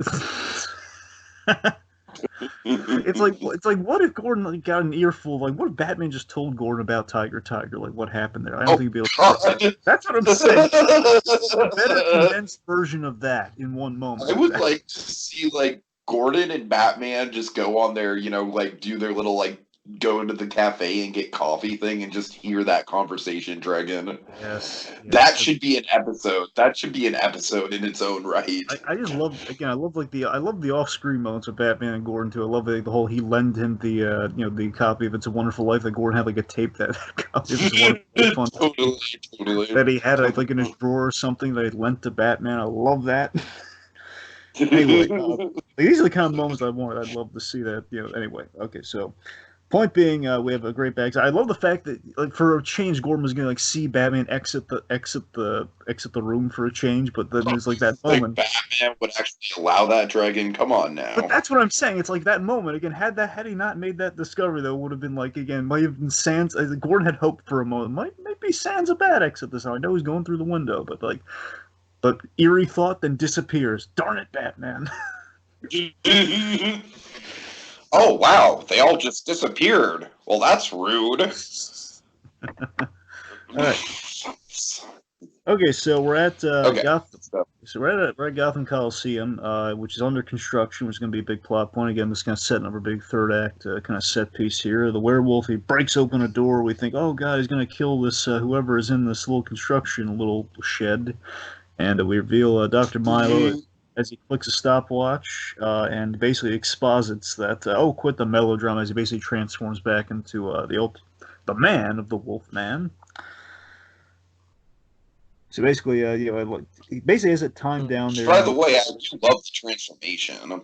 It's like what if Gordon got an earful? Like, what if Batman just told Gordon about Tiger? Like, what happened there? I don't think he'd be able to. That's what I'm saying. A better condensed version of that in one moment. I would like to see like Gordon and Batman just go on their, like do their little like go into the cafe and get coffee thing and just hear that conversation, Dragon. Yes. That should be an episode. That should be an episode in its own right. I just love, again, I love the off-screen moments of Batman and Gordon too. I love the whole he lent him the the copy of It's a Wonderful Life that Gordon had like a tape that copy of It's a Wonderful Life Totally. that he had like in his drawer or something that he lent to Batman. I love that. Anyway, these are the kind of moments I want. I'd love to see that. Anyway, okay, so point being, we have a great bag. I love the fact that, like, for a change, Gordon was gonna like see Batman exit the room for a change, but then there's like that moment. Batman would actually allow that, Dragon. Come on now. But that's what I'm saying. It's like that moment again. Had he not made that discovery, though, would have been like again. Might have been Sans. Gordon had hope for a moment. Might be Sans a bad exit this time. I know he's going through the window, but eerie thought then disappears. Darn it, Batman. Oh, wow. They all just disappeared. Well, that's rude. All right. Okay, so we're at Gotham. So we're at Gotham Coliseum, which is under construction, which is going to be a big plot point. Again, this is kind of setting up a big third act kind of set piece here. The werewolf, he breaks open a door. We think, oh, God, he's going to kill this whoever is in this little construction, little shed. And we reveal Dr. Milo as he clicks a stopwatch and basically exposits that, quit the melodrama, as he basically transforms back into the man of the Wolf Man. So basically, he basically has it timed down there. By the way, I do love the transformation.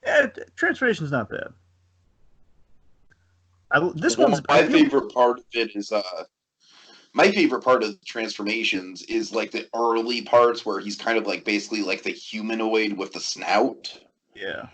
Yeah, transformation's not bad. My favorite part of it is my favorite part of the transformations is like the early parts where he's kind of like basically like the humanoid with the snout. Yeah.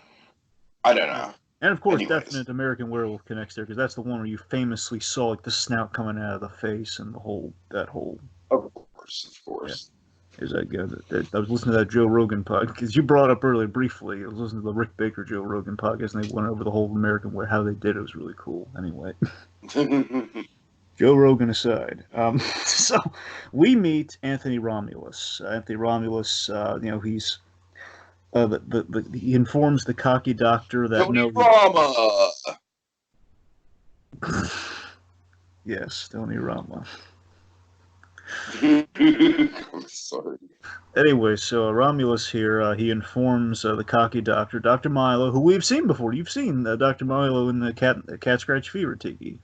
I don't know. And of course, definite American Werewolf connects there because that's the one where you famously saw like the snout coming out of the face and that whole. Of course. Yeah. Is that good? I was listening to that Joe Rogan podcast because you brought up earlier briefly. I was listening to the Rick Baker Joe Rogan podcast and they went over the whole American how they did it. It was really cool. Anyway. Joe Rogan aside, so we meet Anthony Romulus. Anthony Romulus, he's he informs the cocky doctor that Tony Rama. Yes, Tony Rama. I'm sorry. Anyway, so Romulus here, he informs the cocky doctor, Dr. Milo, who we've seen before. You've seen Dr. Milo in the Cat Scratch Fever, Tiki.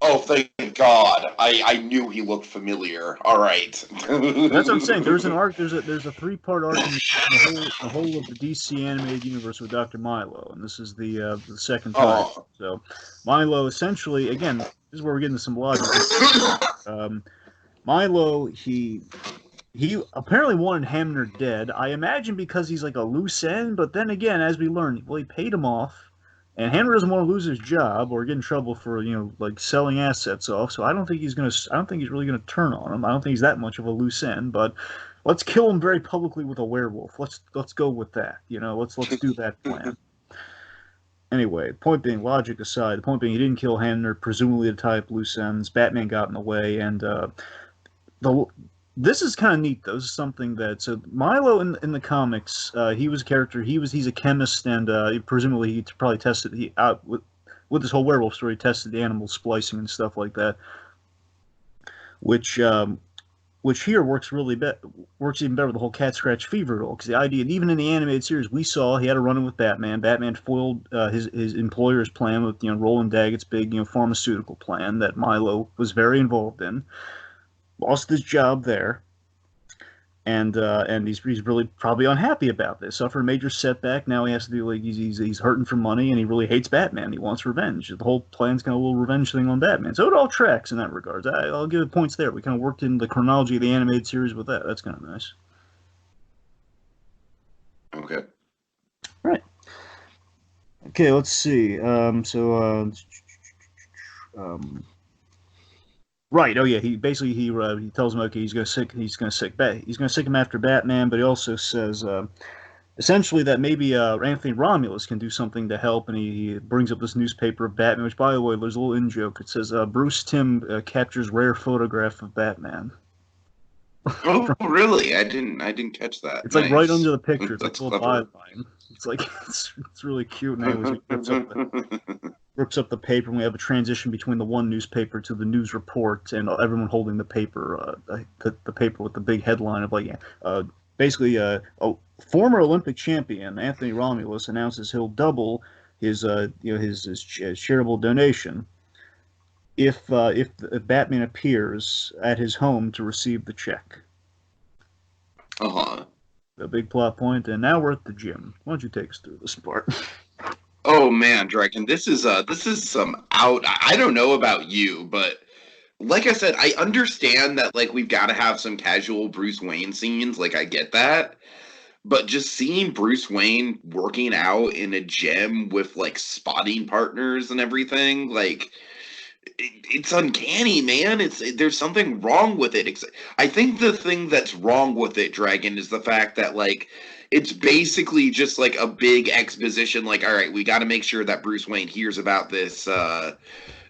Oh, thank God! I knew he looked familiar. All right. That's what I'm saying. There's an arc. There's a 3-part arc in the whole of the DC animated universe with Dr. Milo, and this is the second time. Oh. So Milo essentially, again, this is where we're getting to some logic. Milo, he apparently wanted Hamner dead. I imagine because he's like a loose end, but then again, as we learned, well, he paid him off, and Hamner doesn't want to lose his job or get in trouble for like selling assets off. So I don't think he's gonna. I don't think he's really gonna turn on him. I don't think he's that much of a loose end. But let's kill him very publicly with a werewolf. Let's go with that. Let's do that plan. Anyway, point being, logic aside, the point being he didn't kill Hamner, presumably to tie up loose ends. Batman got in the way, and the this is kind of neat though. This is something that so Milo in the comics, he was a character. He's a chemist, and presumably he probably tested out with this whole werewolf story. He tested the animal splicing and stuff like that, which here works works even better with the whole cat scratch fever role. Because the idea, even in the animated series, we saw he had a run-in with Batman. Batman foiled his employer's plan with Roland Daggett's big pharmaceutical plan that Milo was very involved in. Lost his job there, and he's really probably unhappy about this. Suffered a major setback. Now he has to do he's hurting for money, and he really hates Batman. He wants revenge. The whole plan's kind of a little revenge thing on Batman. So it all tracks in that regard. I'll give it points there. We kind of worked in the chronology of the animated series with that. That's kind of nice. Okay. Right. Okay. Let's see. Right. Oh yeah. He basically he tells him okay he's gonna sick him after Batman, but he also says essentially that maybe Anthony Romulus can do something to help, and he brings up this newspaper of Batman, which by the way there's a little in joke. It says Bruce Timm captures rare photograph of Batman. Oh really? I didn't catch that. It's nice. Like right under the picture. It's That's like a little byline. It's like it's really cute. And rips up the paper, and we have a transition between the one newspaper to the news report, and everyone holding the paper, the paper with the big headline of basically a former Olympic champion Anthony Romulus announces he'll double his his charitable donation if Batman appears at his home to receive the check. The big plot point, and now we're at the gym. Why don't you take us through this part? Oh man, Dragon, this is some out. I don't know about you, but like I said, I understand that like we've got to have some casual Bruce Wayne scenes. Like I get that, but just seeing Bruce Wayne working out in a gym with like spotting partners and everything, like it's uncanny, man. There's something wrong with it. I think the thing that's wrong with it, Dragon, is the fact that like it's basically just like a big exposition. Like, all right, we got to make sure that Bruce Wayne hears about this,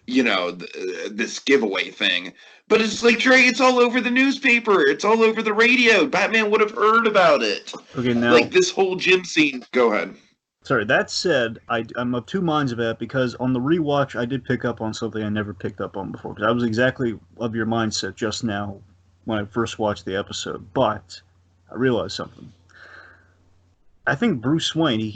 this giveaway thing. But it's like, Trey, it's all over the newspaper. It's all over the radio. Batman would have heard about it. Okay, now like this whole gym scene. Go ahead. Sorry, that said, I'm of two minds of that because on the rewatch, I did pick up on something I never picked up on before. Because I was exactly of your mindset just now when I first watched the episode. But I realized something. I think Bruce Wayne, he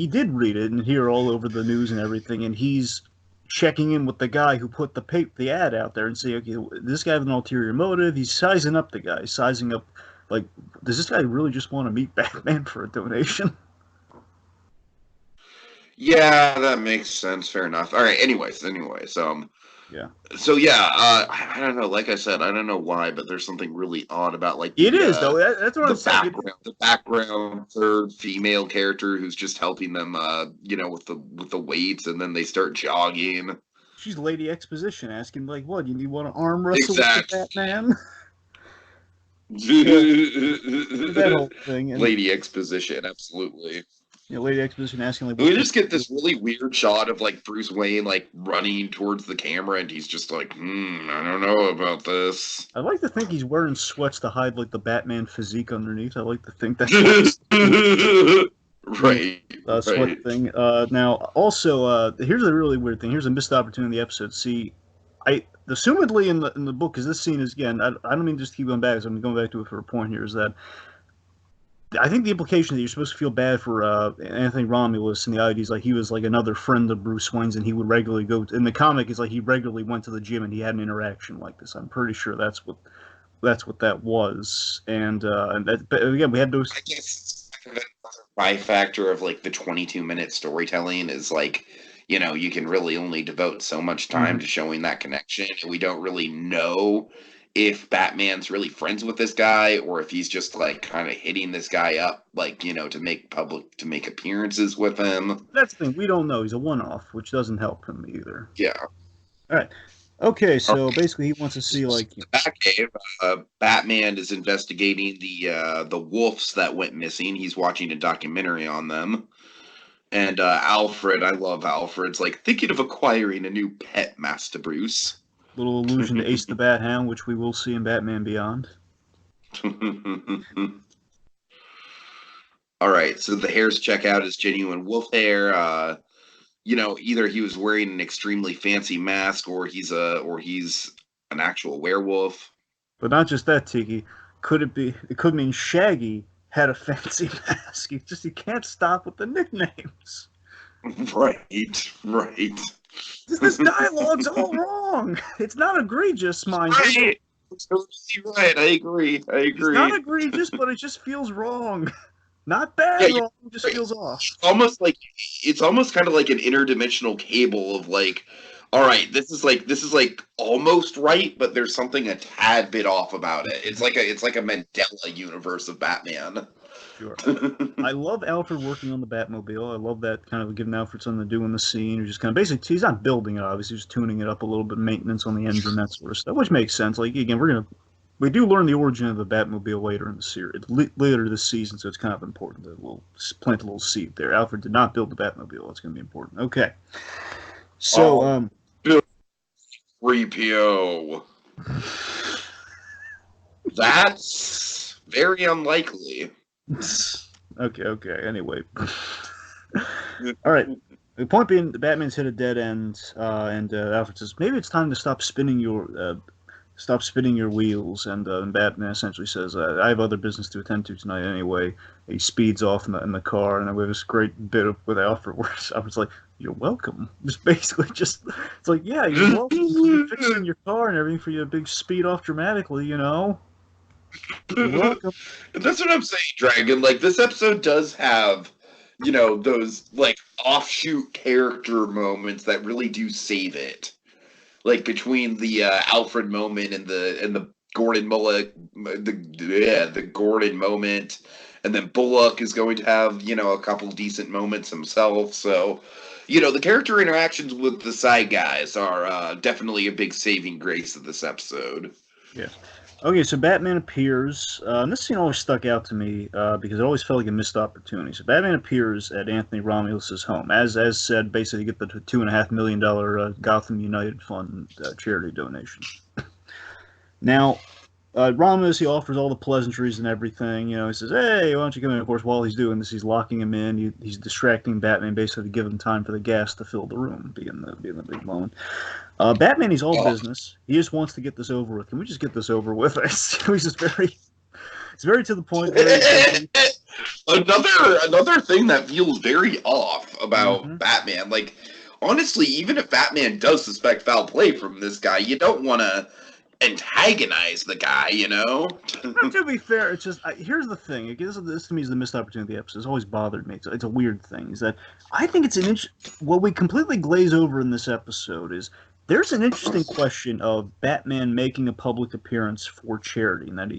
did read it and hear all over the news and everything, and he's checking in with the guy who put the ad out there and say, okay, this guy has an ulterior motive. He's sizing up the guy, like, does this guy really just want to meet Batman for a donation? Yeah, that makes sense. Fair enough. All right. Anyways, yeah. So yeah, I don't know. Like I said, I don't know why, but there's something really odd about like it is though. That's what I'm saying. The background third female character who's just helping them, with the weights, and then they start jogging. She's Lady Exposition asking like, "What? You want to arm wrestle with Batman?" That whole thing. And Lady Exposition, absolutely. Lady Exposition asking like, we just get this really weird shot of like Bruce Wayne like running towards the camera, and he's just like, I don't know about this. I like to think he's wearing sweats to hide like the Batman physique underneath. I like to think that's right. Sweat thing. Now, also, here's a really weird thing. Here's a missed opportunity in the episode. See, assumedly in the book, because this scene is again, I don't mean just keep going back. So I'm going back to it for a point here. Is that I think the implication that you're supposed to feel bad for Anthony Romulus and the ideas like he was like another friend of Bruce Wayne's and he would regularly go in the comic is like he regularly went to the gym and he had an interaction like this. I'm pretty sure that's what that was. And but again, we had those. I guess by factor of like the 22-minute storytelling is like, you can really only devote so much time to showing that connection, and we don't really know if Batman's really friends with this guy or if he's just like kind of hitting this guy up, like, to make appearances with him. That's the thing. We don't know. He's a one-off, which doesn't help him either. Yeah. All right. Okay, so basically he wants to see like Batcave. Batman is investigating the wolves that went missing. He's watching a documentary on them. And Alfred, I love Alfred's like thinking of acquiring a new pet, Master Bruce. little allusion to Ace the Bat Hound, which we will see in Batman Beyond. All right, so the hairs check out as genuine wolf hair. Either he was wearing an extremely fancy mask or he's an actual werewolf. But not just that, Tiki. It could mean Shaggy had a fancy mask. He can't stop with the nicknames. Right. This dialogue's all wrong. It's not egregious, mind you. Right, I agree. It's not egregious, but it just feels wrong. Not bad wrong, it just feels off. It's almost kind of like an interdimensional cable of like, all right, this is like almost right, but there's something a tad bit off about it. It's like a Mandela universe of Batman. Sure. I love Alfred working on the Batmobile. I love that kind of giving Alfred something to do in the scene. Or just kind of basically, he's not building it, obviously, just tuning it up a little bit, maintenance on the engine, that sort of stuff, which makes sense. Like, again, we do learn the origin of the Batmobile later in the series, later this season, so it's kind of important that we'll plant a little seed there. Alfred did not build the Batmobile. It's going to be important. Okay. So, 3PO. That's very unlikely. Okay. Anyway. All right. The point being, the Batman's hit a dead end, and Alfred says, maybe it's time to stop spinning your wheels. And Batman essentially says, I have other business to attend to tonight anyway. He speeds off in the car, and we have this great bit with Alfred where Alfred's like, you're welcome. It's like, yeah, you're welcome. You're fixing your car and everything for you to big speed off dramatically, You're welcome. That's what I'm saying, Dragon. Like, this episode does have, those, like, offshoot character moments that really do save it. Like, between the Alfred moment and the Gordon Bullock, the Gordon moment, and then Bullock is going to have, a couple decent moments himself. So, the character interactions with the side guys are definitely a big saving grace of this episode. Yeah. Okay, so Batman appears. And this scene always stuck out to me because it always felt like a missed opportunity. So Batman appears at Anthony Romulus's home, as said, basically get the $2.5 million Gotham United Fund charity donation. Now, Romulus, he offers all the pleasantries and everything. He says, "Hey, why don't you come in?" Of course, while he's doing this, he's locking him in. He's distracting Batman, basically to give him time for the gas to fill the room, being the big moment. Batman, he's all business. He just wants to get this over with. Can we just get this over with? It's very to the point. Another thing that feels very off about Batman, like, honestly, even if Batman does suspect foul play from this guy, you don't want to antagonize the guy, To be fair, it's just here's the thing. This to me is the missed opportunity of the episode. It's always bothered me. It's a weird thing. Is that I think it's what we completely glaze over in this episode is there's an interesting question of Batman making a public appearance for charity, and that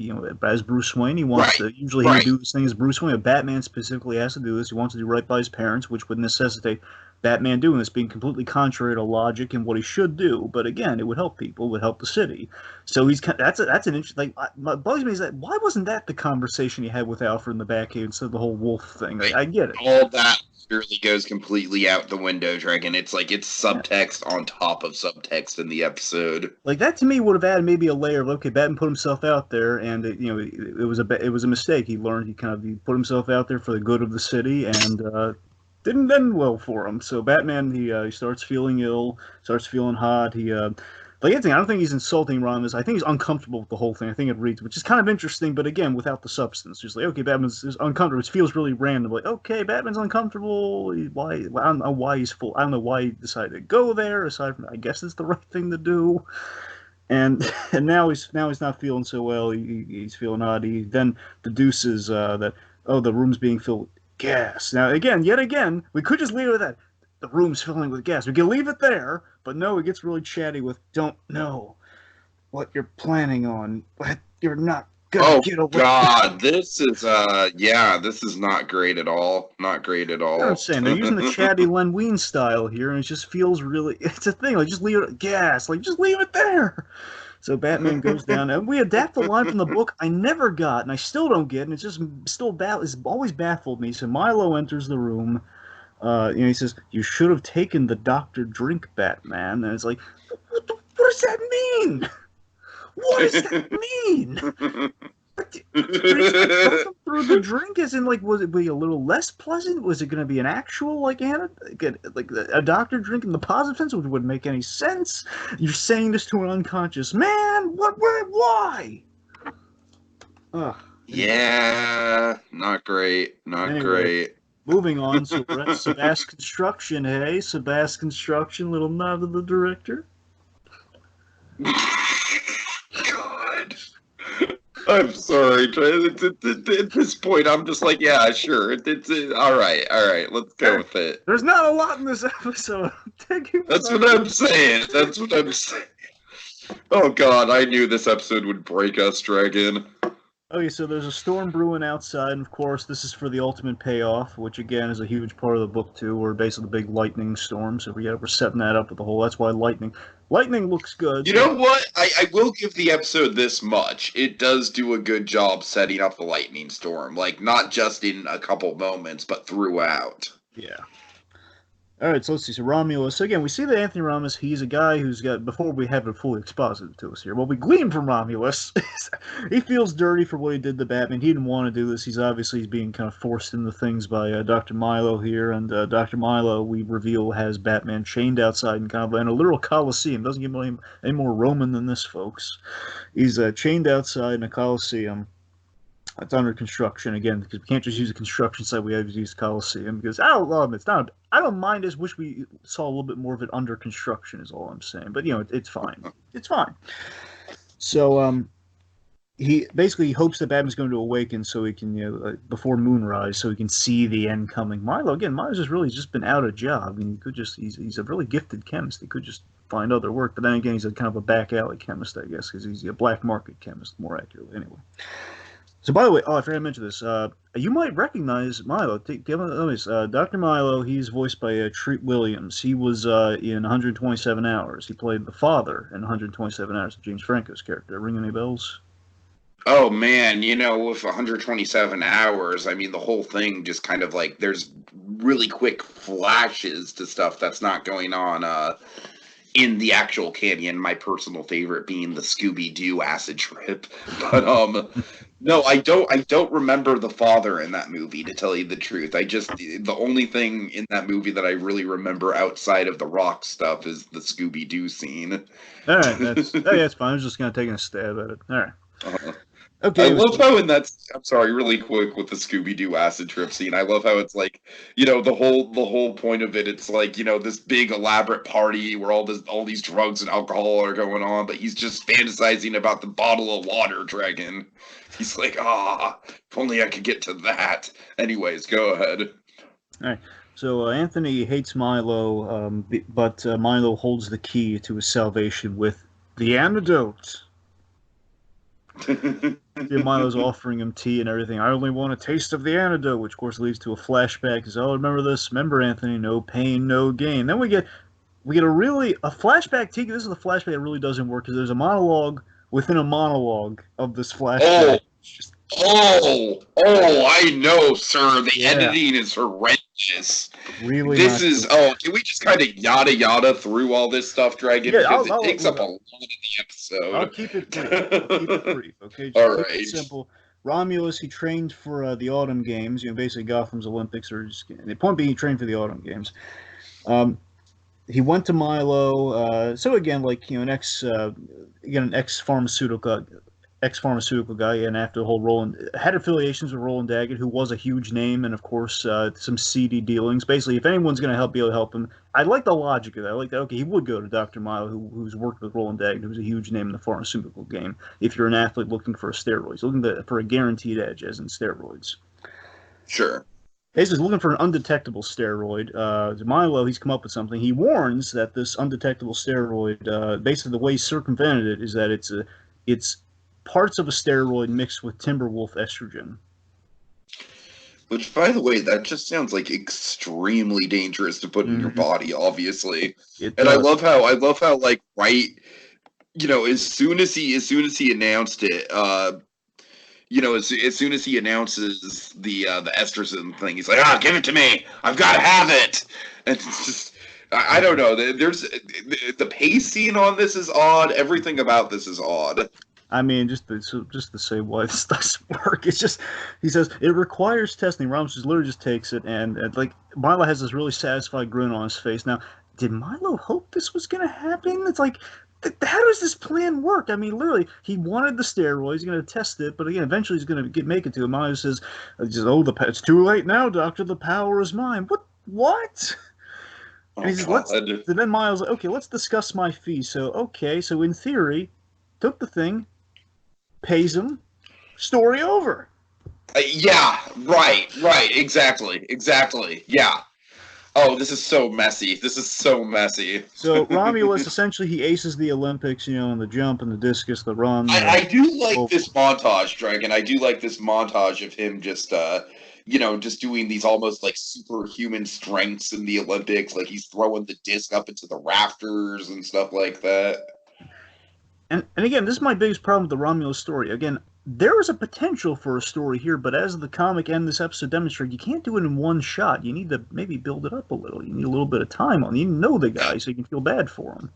as Bruce Wayne, he wants to. Usually, he would do this thing as Bruce Wayne. But Batman specifically has to do this. He wants to do right by his parents, which would necessitate Batman doing this, being completely contrary to logic and what he should do. But again, it would help people, it would help the city. So that's an interesting. What bugs me is that why wasn't that the conversation he had with Alfred in the Batcave instead of the whole wolf thing? I get it. All that really goes completely out the window, Dragon. It's like it's subtext on top of subtext in the episode. Like that to me would have added maybe a layer of Batman put himself out there, and it was a mistake. He learned he put himself out there for the good of the city, and didn't end well for him. So Batman, he starts feeling ill, starts feeling hot. He Like, I don't think he's insulting Romulus. I think he's uncomfortable with the whole thing. I think it reads, which is kind of interesting, but again, without the substance. Just like, okay, Batman's is uncomfortable. It feels really random. Like, okay, Batman's uncomfortable. Why? I don't know why he's full. I don't know why he decided to go there. Aside from, I guess it's the right thing to do. And now he's not feeling so well. He's feeling odd. He then deduces that the room's being filled with gas. Now yet again, we could just leave it at that. The room's filling with gas. We can leave it there, but no, it gets really chatty with don't know what you're planning on, but you're not gonna get away. Oh God, this is this is not great at all. Not great at all. You know what I'm saying? They're using the chatty Len Wein style here, and it just feels really. It's a thing. Like just leave it gas. Like just leave it there. So Batman goes down, and we adapt the line from the book I never got, and I still don't get, and it's just still it's always baffled me. So Milo enters the room. He says, "You should have taken the doctor drink, Batman." And it's like, what does that mean? What does that mean? Through the drink, as in, like, was it be a little less pleasant? Was it going to be an actual, like a doctor drinking the positive sense, which wouldn't make any sense? You're saying this to an unconscious man? Why? Ugh. Yeah, not great. Not great. Moving on, so we're at Sebas Construction. Hey, Sebas Construction, little nod to the director. God. I'm sorry. At this point, I'm just like, yeah, sure. It's all right. Let's go with it. There's not a lot in this episode. That's what I'm saying. Oh, God, I knew this episode would break us, Dragon. Okay, so there's a storm brewing outside, and of course, this is for the ultimate payoff, which again is a huge part of the book too. We're basically the big lightning storm, so we're setting that up with the whole. That's why lightning looks good. You know what? I will give the episode this much. It does do a good job setting up the lightning storm, like not just in a couple moments, but throughout. Yeah. All right, so let's see. So Romulus. So again, we see that Anthony Romulus, he's a guy who's got, before we have it fully exposited to us here, what we glean from Romulus is he feels dirty for what he did to Batman. He didn't want to do this. He's being kind of forced into things by Dr. Milo here. And Dr. Milo, we reveal, has Batman chained outside in in a literal coliseum. Doesn't get any more Roman than this, folks. He's chained outside in a coliseum. It's under construction again, because we can't just use a construction site. We have to use Coliseum because I don't mind. I just wish we saw a little bit more of it under construction. Is all I'm saying. But it's fine. It's fine. So he basically hopes that Batman's going to awaken so he can before moonrise, so he can see the end coming. Milo's just been out of job. I mean, he's a really gifted chemist. He could just find other work. But then again, he's a kind of a back alley chemist, I guess, because he's a black market chemist, more accurately, anyway. So, by the way, I forgot to mention this. You might recognize Milo. Dr. Milo, he's voiced by Treat Williams. He was in 127 Hours. He played the father in 127 Hours of James Franco's character. Ring any bells? Oh, man, with 127 hours, I mean, the whole thing just kind of like, there's really quick flashes to stuff that's not going on in the actual canon. My personal favorite being the Scooby-Doo acid trip. But, no, I don't remember the father in that movie, to tell you the truth. The only thing in that movie that I really remember outside of the rock stuff is the Scooby-Doo scene. All right, that's fine. I was just kind of taking a stab at it. All right. Uh-huh. Okay. I love how I'm sorry, really quick with the Scooby-Doo acid trip scene. I love how it's like, the whole point of it. It's like, this big elaborate party where all these drugs and alcohol are going on, but he's just fantasizing about the bottle of water, Dragon. He's like, if only I could get to that. Anyways, go ahead. All right. So Anthony hates Milo, but Milo holds the key to his salvation with the antidote. Milo's offering him tea and everything. I only want a taste of the antidote, which of course leads to a flashback. Because remember this? Remember, Anthony? No pain, no gain. Then we get a flashback. Tiki, this is the flashback that really doesn't work because there's a monologue within a monologue of this flashback. I know, sir. The editing is horrendous. Really, can we just kind of yada through all this stuff, Dragon? Yeah, because it takes up a lot of the episode. I'll keep it brief. Okay, all right. Keep it simple. Romulus, he trained for the Autumn Games. Basically Gotham's Olympics, the point being, he trained for the Autumn Games. he went to Milo. So again, like an ex pharmaceutical guy, and after the whole Roland had affiliations with Roland Daggett, who was a huge name, and of course some seedy dealings. Basically, if anyone's going to be able to help him, I like the logic of that. I like that. Okay, he would go to Dr. Milo, who's worked with Roland Daggett, who's a huge name in the pharmaceutical game. If you're an athlete looking for steroids, for a guaranteed edge, as in steroids. Sure. Basically, looking for an undetectable steroid. Milo, he's come up with something. He warns that this undetectable steroid, basically the way he circumvented it is that it's parts of a steroid mixed with Timberwolf estrogen. Which, by the way, that just sounds like extremely dangerous to put in your body, obviously. I love how like right, as soon as he announced it, as soon as he announces the estrogen thing, he's like, give it to me, I've got to have it. And it's just, I don't know. There's the pacing on this is odd. Everything about this is odd. I mean, just to say why this doesn't work, it's just, he says, it requires testing. Ramos just literally just takes it, and like, Milo has this really satisfied grin on his face. Now, did Milo hope this was going to happen? It's like, how does this plan work? I mean, literally, he wanted the steroids, he's going to test it, but again, eventually he's going to make it to him. Milo says, it's too late now, doctor, the power is mine. What? And he says, and then Miles, okay, let's discuss my fee. So in theory, took the thing, pays him, story over. Yeah, right, exactly, yeah. Oh, this is so messy. So Romulus, essentially, he aces the Olympics, in the jump and the discus, the run. I do like this montage, Dragon. I do like this montage of him just, just doing these almost like superhuman strengths in the Olympics. Like he's throwing the disc up into the rafters and stuff like that. And again, this is my biggest problem with the Romulus story. Again, there is a potential for a story here, but as the comic and this episode demonstrate, you can't do it in one shot. You need to maybe build it up a little. You need a little bit of time on it. You need to know the guy so you can feel bad for him.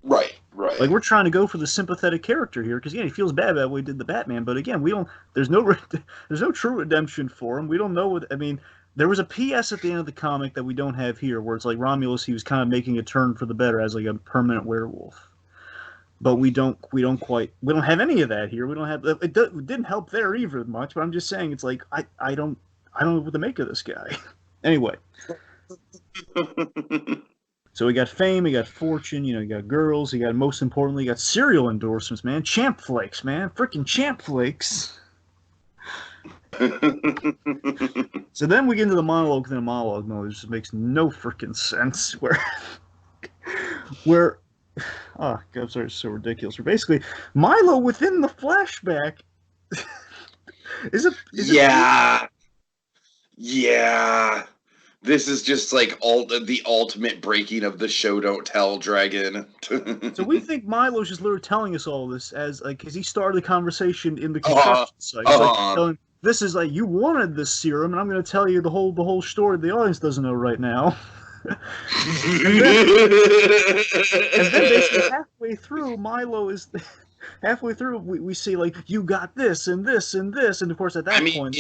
Right. Like, we're trying to go for the sympathetic character here, because, he feels bad about what he did to Batman, but again, there's no true redemption for him. We don't know there was a PS at the end of the comic that we don't have here, where it's like Romulus, he was kind of making a turn for the better as like a permanent werewolf. But we don't have any of that here. We don't have it. Didn't help there either much. But I'm just saying, it's like I don't know what to make of this guy. Anyway, so we got fame, we got fortune, you got girls, most importantly, you got cereal endorsements, man. Champ Flakes, man, freaking Champ Flakes. So then we get into the monologue. Then a monologue mode, it just makes no freaking sense. Where. Oh, God, sorry, it's so ridiculous. Basically, Milo within the flashback Yeah. This is just like the ultimate breaking of the show don't tell, Dragon. So we think Milo's just literally telling us all this as because he started the conversation in the construction site. He's like telling, this is like, you wanted this serum, and I'm going to tell you the whole story the audience doesn't know right now. and then basically halfway through, we see like, you got this and this and this, and of course at that point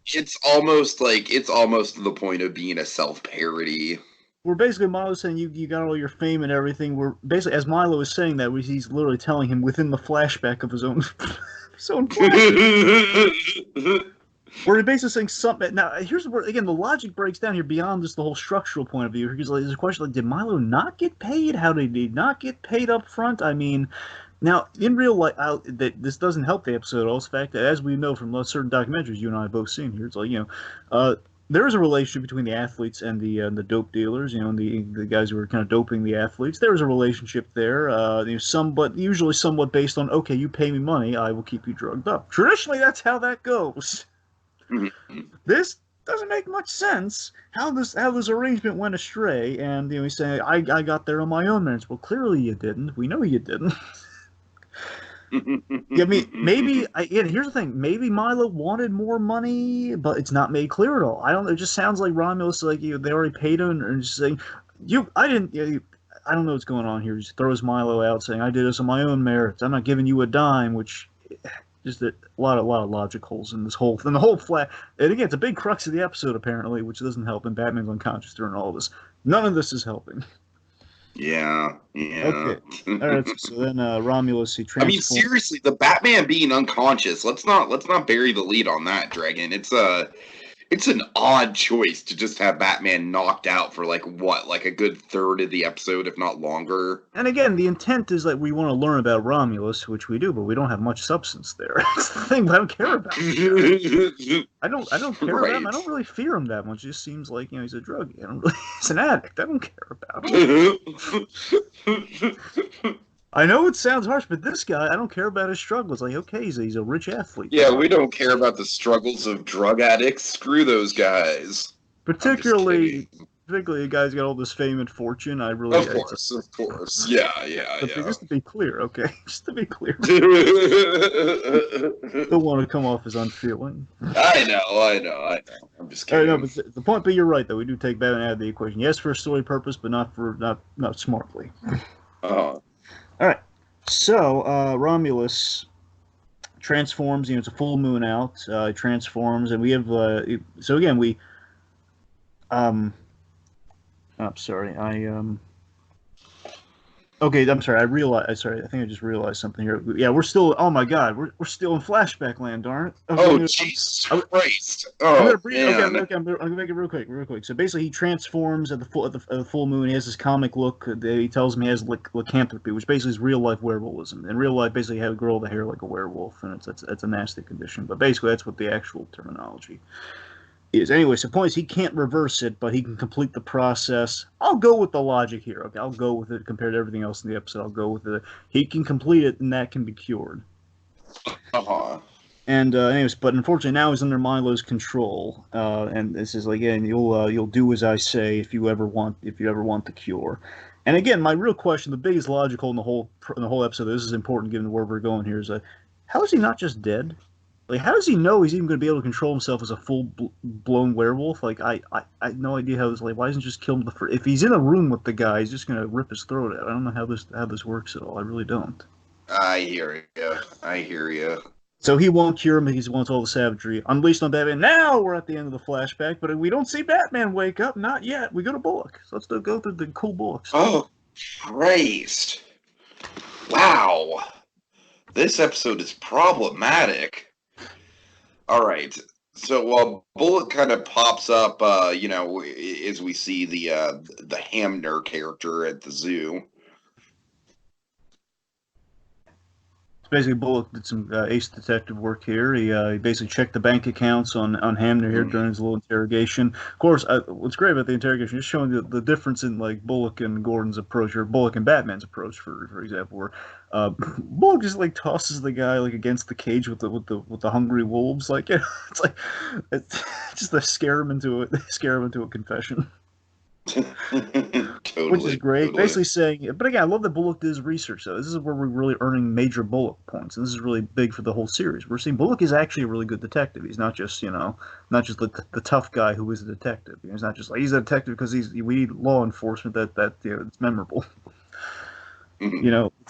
it's almost to the point of being a self-parody. We're basically Milo saying you got all your fame and everything. We're basically, as Milo is saying that, he's literally telling him within the flashback of his own flashback. Where he's basically saying something. Now, here's where, again, the logic breaks down here beyond just the whole structural point of view. Because there's a question like, did Milo not get paid? How did he not get paid up front? I mean, now, in real life, this doesn't help the episode at all. It's the fact that, as we know from certain documentaries you and I have both seen here, it's like, there is a relationship between the athletes and the dope dealers, and the guys who were kind of doping the athletes. There is a relationship there, usually somewhat based on, okay, you pay me money, I will keep you drugged up. Traditionally, that's how that goes. This doesn't make much sense. How this arrangement went astray, and he's saying, I got there on my own merits. Well, clearly you didn't. We know you didn't. I mean, maybe here's the thing. Maybe Milo wanted more money, but it's not made clear at all. I don't. It just sounds like Romulus, like they already paid him, and just saying, I didn't. I don't know what's going on here. He just throws Milo out, saying, I did this on my own merits. I'm not giving you a dime, which just a lot of logic holes in this whole and the whole flat. And again, it's a big crux of the episode apparently, which doesn't help. And Batman's unconscious during all this. None of this is helping. Yeah. Okay, all right. So then Romulus he I mean, transforms. seriously, the Batman being unconscious. Let's not bury the lead on that, Dragon. It's an odd choice to just have Batman knocked out for like a good third of the episode, if not longer. And again, the intent is that we want to learn about Romulus, which we do, but we don't have much substance there. That's the thing I don't care about. I don't care about him. I don't really fear him that much. It just seems like he's a druggie. He's an addict. I don't care about him. I know it sounds harsh, but this guy, I don't care about his struggles. Like, okay, he's a rich athlete. Yeah, we don't care about the struggles of drug addicts. Screw those guys. Particularly a guy's got all this fame and fortune. I really, of course. Yeah. Just to be clear, okay, just to be clear. Don't want to come off as unfeeling. I know. I'm just kidding. No, but the point, but you're right though. We do take Batman out of the equation. Yes, for story purpose, but not smartly. Oh. All right, so Romulus transforms. It's a full moon out. It transforms, and we have. So again, we. I'm sorry. Okay, I'm sorry. I think I just realized something here. Yeah, we're still. Oh my God, we're still in flashback land, darn it. Okay, Jesus Christ! Oh man. Okay, I'm gonna make it real quick. So basically, he transforms at the full moon. He has this comic look. He tells me he has lycanthropy, which basically is real life werewolfism. In real life, basically, you have a girl with hair like a werewolf, and it's a nasty condition. But basically, that's what the actual terminology is. Anyway, so point is he can't reverse it, but he can complete the process. I'll go with the logic here. Okay, I'll go with it compared to everything else in the episode. I'll go with it. He can complete it, and that can be cured. And anyways, but unfortunately now he's under Milo's control. And this is like, again, you'll do as I say if you ever want the cure. And again, my real question, the biggest logical in the whole episode, this is important given where we're going here, is how is he not just dead? Like, how does he know he's even going to be able to control himself as a full-blown werewolf? Like, I have no idea how this. Like, why doesn't he just kill him if he's in a room with the guy, he's just going to rip his throat out. I don't know how this works at all. I really don't. I hear you. So he won't cure him. He wants all the savagery unleashed on Batman. Now we're at the end of the flashback, but we don't see Batman wake up. Not yet. We go to Bullock. So let's go through the cool Bullocks. Oh, Christ! Wow, this episode is problematic. All right. So while Bullock kind of pops up, as we see the Hamner character at the zoo. Basically, Bullock did some ace detective work here. He basically checked the bank accounts on Hamner here during his little interrogation. Of course, what's great about the interrogation is showing the difference in like Bullock and Gordon's approach, or Bullock and Batman's approach, for example, where Bullock just like tosses the guy like against the cage with the hungry wolves. Like it's just to scare him into a confession. Totally, which is great. Totally. Basically saying, but again, I love that Bullock does research. So this is where we're really earning major Bullock points, and this is really big for the whole series. We're seeing Bullock is actually a really good detective. He's not just the tough guy who is a detective. He's not just like he's a detective because we need law enforcement that it's memorable.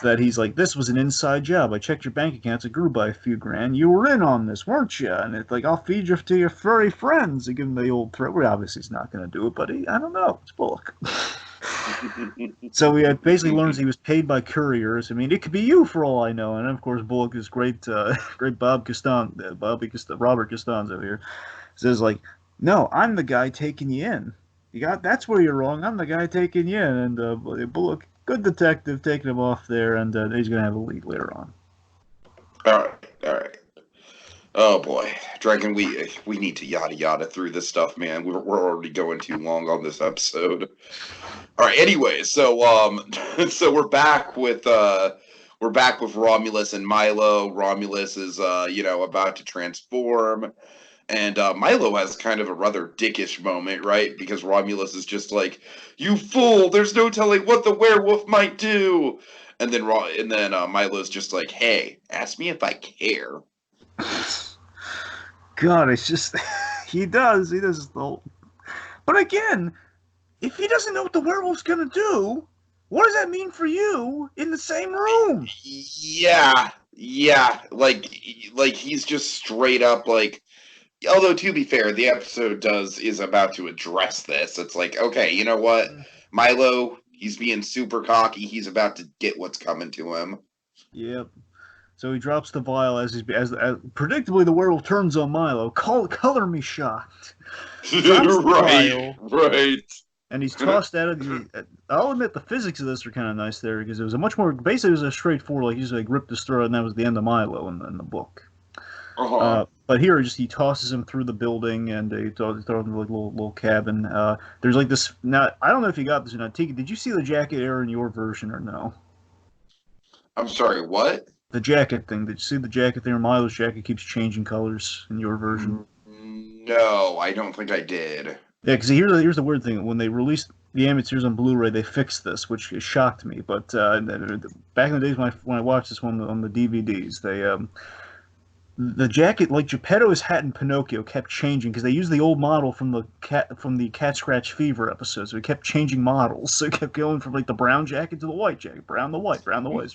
That he's like, this was an inside job. I checked your bank accounts. It grew by a few grand. You were in on this, weren't you? And it's like, I'll feed you to your furry friends. And give him the old threat. Well, obviously, he's not going to do it, but I don't know. It's Bullock. So he basically learns he was paid by couriers. I mean, it could be you for all I know. And of course, Bullock is great Robert Costanzo here. Says like, no, I'm the guy taking you in. That's where you're wrong. I'm the guy taking you in. And Bullock, good detective, taking him off there, and he's going to have a lead later on. All right. Oh boy, Dragon, we need to yada through this stuff, man. We're already going too long on this episode. All right. Anyway, so we're back with Romulus and Milo. Romulus is about to transform. And Milo has kind of a rather dickish moment, right? Because Romulus is just like, "You fool! There's no telling what the werewolf might do." And then Milo's just like, "Hey, ask me if I care." God, it's just he does the whole. But again, if he doesn't know what the werewolf's gonna do, what does that mean for you in the same room? Yeah, yeah, like he's just straight up like. Although to be fair, the episode is about to address this. It's like, okay, you know what, Milo, he's being super cocky. He's about to get what's coming to him. Yep. So he drops the vial as predictably the werewolf turns on Milo. Color me shocked. Drops the Right, vial, right. and he's tossed out of the. I'll admit the physics of this are kind of nice there because it was a much more basically it was a straightforward like he's like ripped his throat and that was the end of Milo in the book. But here he tosses him through the building and he throws him in like a little cabin. There's like this now I don't know if you got this or not. Tiki, did you see the jacket error in your version or no? I'm sorry, what? The jacket thing. Did you see the jacket there? Milo's jacket keeps changing colors in your version. No, I don't think I did. Yeah, because here's the weird thing. When they released the animated series on Blu-ray, they fixed this, which shocked me. But back in the days when I watched this one on the DVDs, they the jacket, like Geppetto's hat in Pinocchio, kept changing because they used the old model from the Cat Scratch Fever episode, so it kept changing models. So it kept going from like the brown jacket to the white jacket, brown to white, brown to white.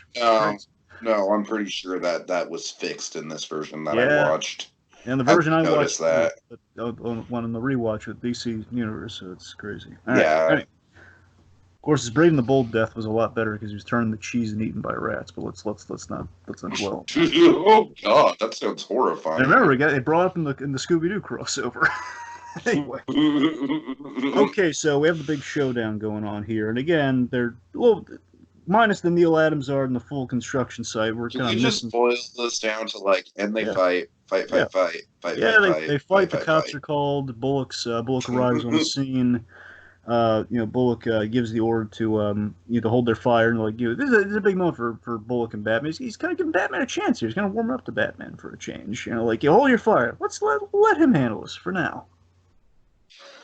No, I'm pretty sure that was fixed in this version that I watched. And the version I watched, that one in the rewatch with DC Universe, so it's crazy. Yeah. Anyway, of course, his Brave and the Bold death was a lot better because he was turned into cheese and eaten by rats. But let's not dwell. Oh God, that sounds horrifying. And remember, they brought up in the Scooby Doo crossover. Anyway, okay, so we have the big showdown going on here, and again, they're a little minus the Neil Adams art and the full construction site. We're kind of just boil this down to like, and they fight. Yeah, they fight. The cops are called. Bullock arrives on the scene. Bullock gives the order to to hold their fire, and like this is a big moment for Bullock and Batman. He's kind of giving Batman a chance here. He's kind of warming up to Batman for a change. Like you hold your fire. Let's let him handle this for now.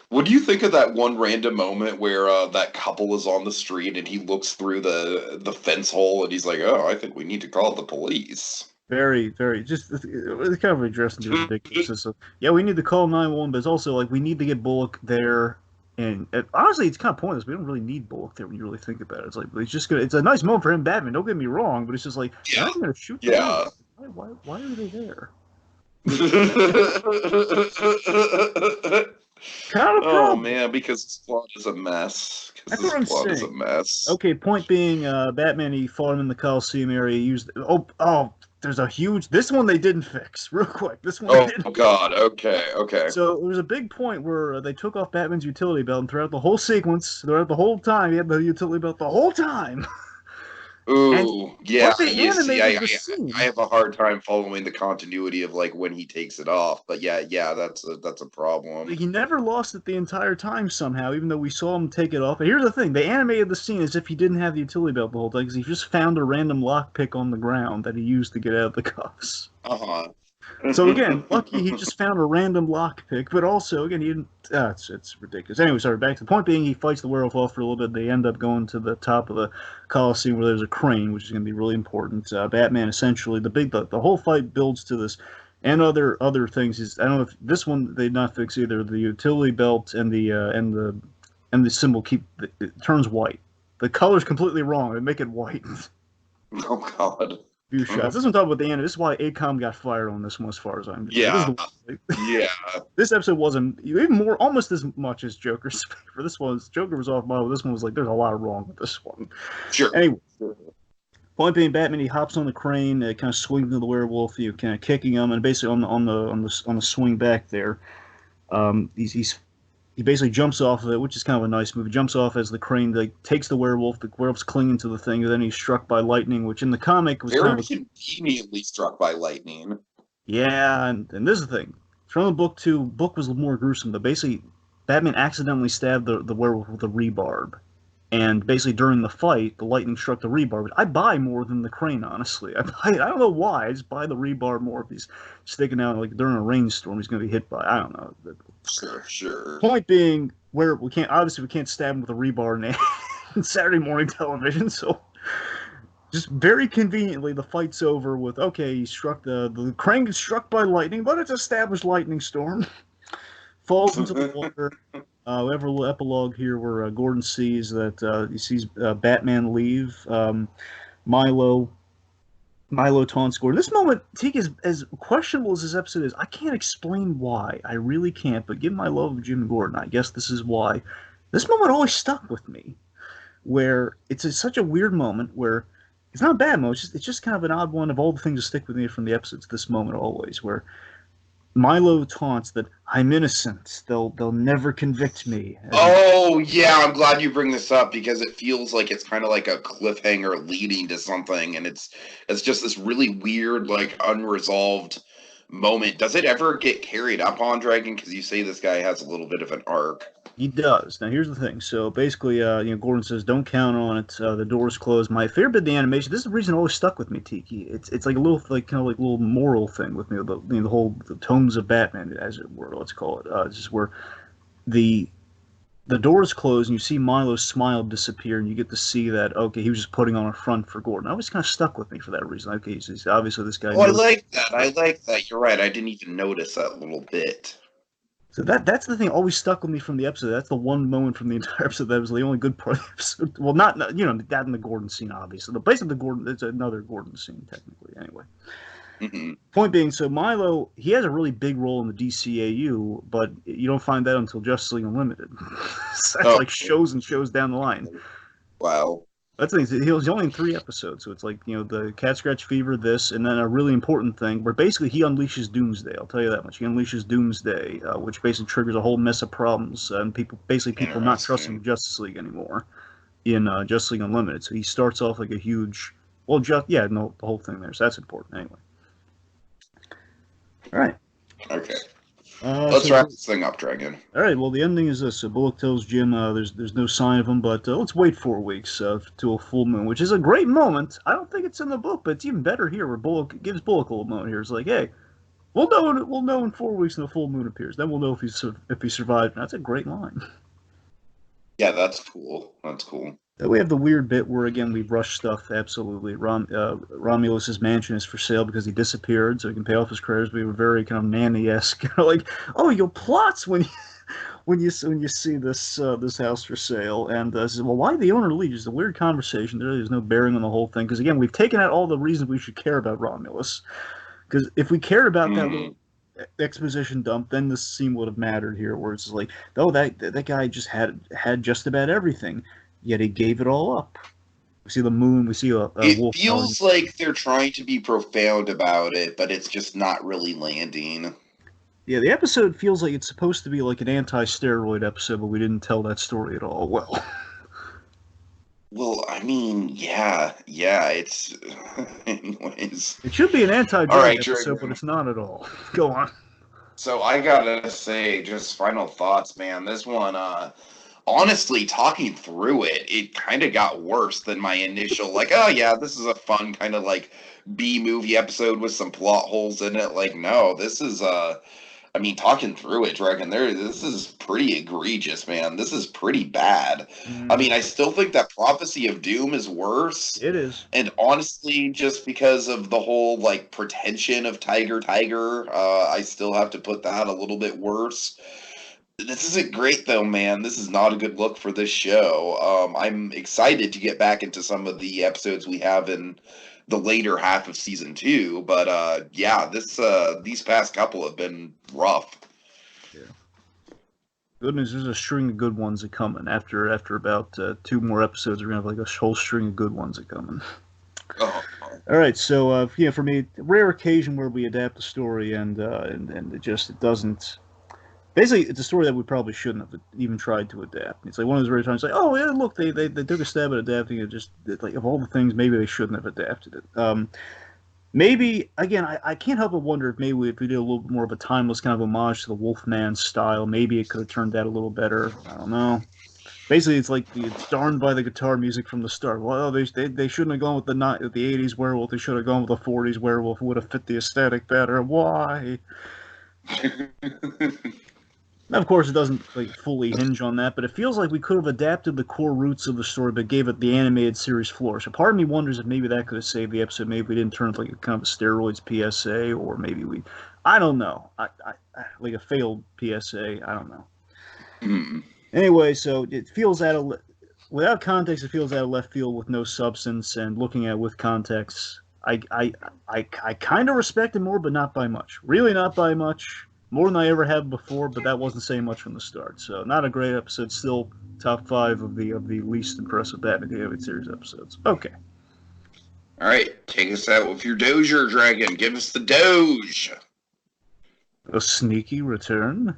What do you think of that one random moment where that couple is on the street and he looks through the fence hole and he's like, "Oh, I think we need to call the police." Very, very. Just it's kind of addressing the ridiculousness of we need to call 911, but it's also like we need to get Bullock there. And honestly, it's kind of pointless. We don't really need Bullock there when you really think about it. It's like it's just gonna. It's a nice moment for him, Batman. Don't get me wrong, but it's just like I'm gonna shoot. Yeah. Why are they there? Kind of oh man, because his plot is a mess. That's what I'm saying. Okay, point being, Batman, he fought him in the Coliseum area. He used there's a huge. This one they didn't fix real quick. This one. Oh God. Okay. So there was a big point where they took off Batman's utility belt, and throughout the whole sequence, throughout the whole time, he had the utility belt the whole time. Ooh, yeah. I have a hard time following the continuity of like when he takes it off, but yeah, that's a problem. He never lost it the entire time somehow, even though we saw him take it off. And here's the thing: they animated the scene as if he didn't have the utility belt the whole time because he just found a random lockpick on the ground that he used to get out of the cuffs. So again, lucky he just found a random lockpick, but also again he didn't. It's ridiculous. Anyway, sorry. Back to the point being, he fights the werewolf off for a little bit. They end up going to the top of the Coliseum where there's a crane, which is going to be really important. Batman essentially the whole fight builds to this, and other things. I don't know if this one they did not fix either. The utility belt and the symbol it turns white. The color's completely wrong. They make it white. Oh God. Few shots. This one talking about the end. This is why ACOM got fired on this one, as far as I'm. Yeah. This episode wasn't almost as much as Joker's favor. This was Joker was off model. This one was like there's a lot wrong with this one. Sure. Anyway, point being, Batman he hops on the crane, kind of swings into the werewolf, kind of kicking him, and basically on the swing back there, he basically jumps off of it, which is kind of a nice move. He jumps off as the crane takes the werewolf. The werewolf's clinging to the thing, and then he's struck by lightning, which in the comic was very conveniently struck by lightning. Yeah, and this is the thing. From the book too, book was more gruesome. But basically, Batman accidentally stabbed the werewolf with a rebarb. And basically during the fight, the lightning struck the rebarb. I buy more than the crane, honestly. I don't know why. I just buy the rebarb more if he's sticking out like during a rainstorm. He's going to be hit by. I don't know. Sure. Point being, where we can't stab him with a rebar in Saturday morning television. So just very conveniently, the fight's over with. Okay, he struck the crane gets struck by lightning, but it's established lightning storm. Falls into the water. We have a little epilogue here where Gordon sees that he sees Batman leave. Milo Milo taunts Gordon. This moment, Tiki, as questionable as this episode is, I can't explain why. I really can't. But given my love of Jim Gordon, I guess this is why. This moment always stuck with me, where such a weird moment where it's not a bad moment. It's just kind of an odd one of all the things that stick with me from the episodes. This moment always, where Milo taunts that I'm innocent. They'll never convict me. Oh yeah, I'm glad you bring this up because it feels like it's kind of like a cliffhanger leading to something, and it's just this really weird, like unresolved moment. Does it ever get carried up on Dragon? Because you say this guy has a little bit of an arc. He does. Now here's the thing. So basically, Gordon says, "Don't count on it. The door's closed." My favorite bit of the animation. This is the reason it always stuck with me, Tiki. It's like a little kind of like little moral thing with me. The whole the tomes of Batman, as it were. Let's call it. It's just where the door is closed and you see Milo's smile disappear, and you get to see that okay, he was just putting on a front for Gordon. That always kind of stuck with me for that reason. Okay, he's obviously this guy. Oh, I like that. I like that. You're right. I didn't even notice that little bit. So that's the thing always stuck with me from the episode. That's the one moment from the entire episode that was the only good part of the episode. Well, not that in the Gordon scene, obviously. The place of the Gordon, it's another Gordon scene technically. Anyway, Point being, so Milo he has a really big role in the DCAU, but you don't find that until Justice League Unlimited. So that's like shows and shows down the line. Wow. That's the thing. He was only in 3 episodes, so it's like the Cat Scratch Fever, this, and then a really important thing where basically he unleashes Doomsday. I'll tell you that much. He unleashes Doomsday, which basically triggers a whole mess of problems, and people not trusting Justice League anymore in Justice League Unlimited. So he starts off like a huge, the whole thing there. So that's important anyway. All right. Okay. Let's wrap this thing up, Dragon. All right. Well, the ending is this: Bullock tells Jim there's no sign of him, but let's wait 4 weeks to a full moon, which is a great moment. I don't think it's in the book, but it's even better here, where Bullock gives Bullock a little moment here. It's like, hey, we'll know in 4 weeks when the full moon appears. Then we'll know if he survived. And that's a great line. Yeah, that's cool. That's cool. We have the weird bit where, again, we rush stuff, absolutely. Romulus's mansion is for sale because he disappeared, so he can pay off his creditors. We were very kind of Nanny-esque, like, oh, you'll plots when you see this house for sale. And says, well, why the owner leave? It's a weird conversation. There's no bearing on the whole thing. Because, again, we've taken out all the reasons we should care about Romulus. Because if we cared about that little exposition dump, then this scene would have mattered here, where it's like, oh, that guy just had just about everything. Yet he gave it all up. We see the moon. We see a wolf. It feels like they're trying to be profound about it, but it's just not really landing. Yeah, the episode feels like it's supposed to be like an anti-steroid episode, but we didn't tell that story at all well. Well, I mean, yeah, it's... Anyways. It should be an anti-drug episode, but it's not at all. Go on. So I gotta say, just final thoughts, man. This one, honestly, talking through it, it kind of got worse than my initial, like, oh yeah, this is a fun kind of like B-movie episode with some plot holes in it. Like, no, this is, I mean, talking through it, Dragon, this is pretty egregious, man. This is pretty bad. I mean, I still think that Prophecy of Doom is worse. It is. And honestly, just because of the whole, like, pretension of Tiger, I still have to put that a little bit worse. This isn't great, though, man. This is not a good look for this show. I'm excited to get back into some of the episodes we have in the later half of season 2, but yeah, these past couple have been rough. Yeah. Good news, there's a string of good ones that coming. After about 2 more episodes, we're gonna have like a whole string of good ones that coming. Oh. All right, so for me, rare occasion where we adapt the story and it doesn't. Basically, it's a story that we probably shouldn't have even tried to adapt. It's like one of those rare times, like, oh yeah, look, they took a stab at adapting it. Just like of all the things, maybe they shouldn't have adapted it. Maybe again, I can't help but wonder if maybe if we did a little bit more of a timeless kind of homage to the Wolfman style, maybe it could have turned out a little better. I don't know. Basically, it's like it's darned by the guitar music from the start. Well, they shouldn't have gone with the 80s werewolf. They should have gone with the 40s werewolf. It would have fit the aesthetic better. Why? Of course, it doesn't like fully hinge on that, but it feels like we could have adapted the core roots of the story, but gave it the animated series floor. So part of me wonders if maybe that could have saved the episode. Maybe we didn't turn it like a kind of a steroids PSA, or maybe I don't know, like a failed PSA. I don't know. Anyway, so it feels without context, it feels out of left field with no substance, and looking at it with context, I kind of respect him more, but not by much. Really, not by much. More than I ever have before, but that wasn't saying much from the start. So, not a great episode. Still top 5 of the least impressive Batman the Animated Series episodes. Okay. All right, take us out with your Dozier Dragon. Give us the Doge. A sneaky return.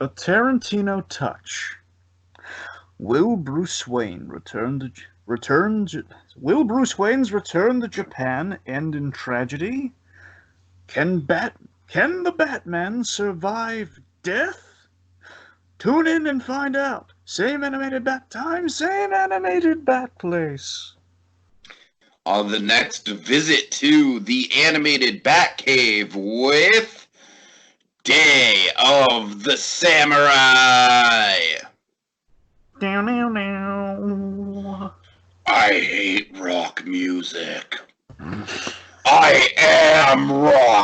A Tarantino touch. Will Bruce Wayne Will Bruce Wayne's return to Japan end in tragedy? Can the Batman survive death? Tune in and find out. Same animated bat time, same animated bat place. On the next visit to the animated Batcave with Day of the Samurai. Down, down, down. I hate rock music. I am rock.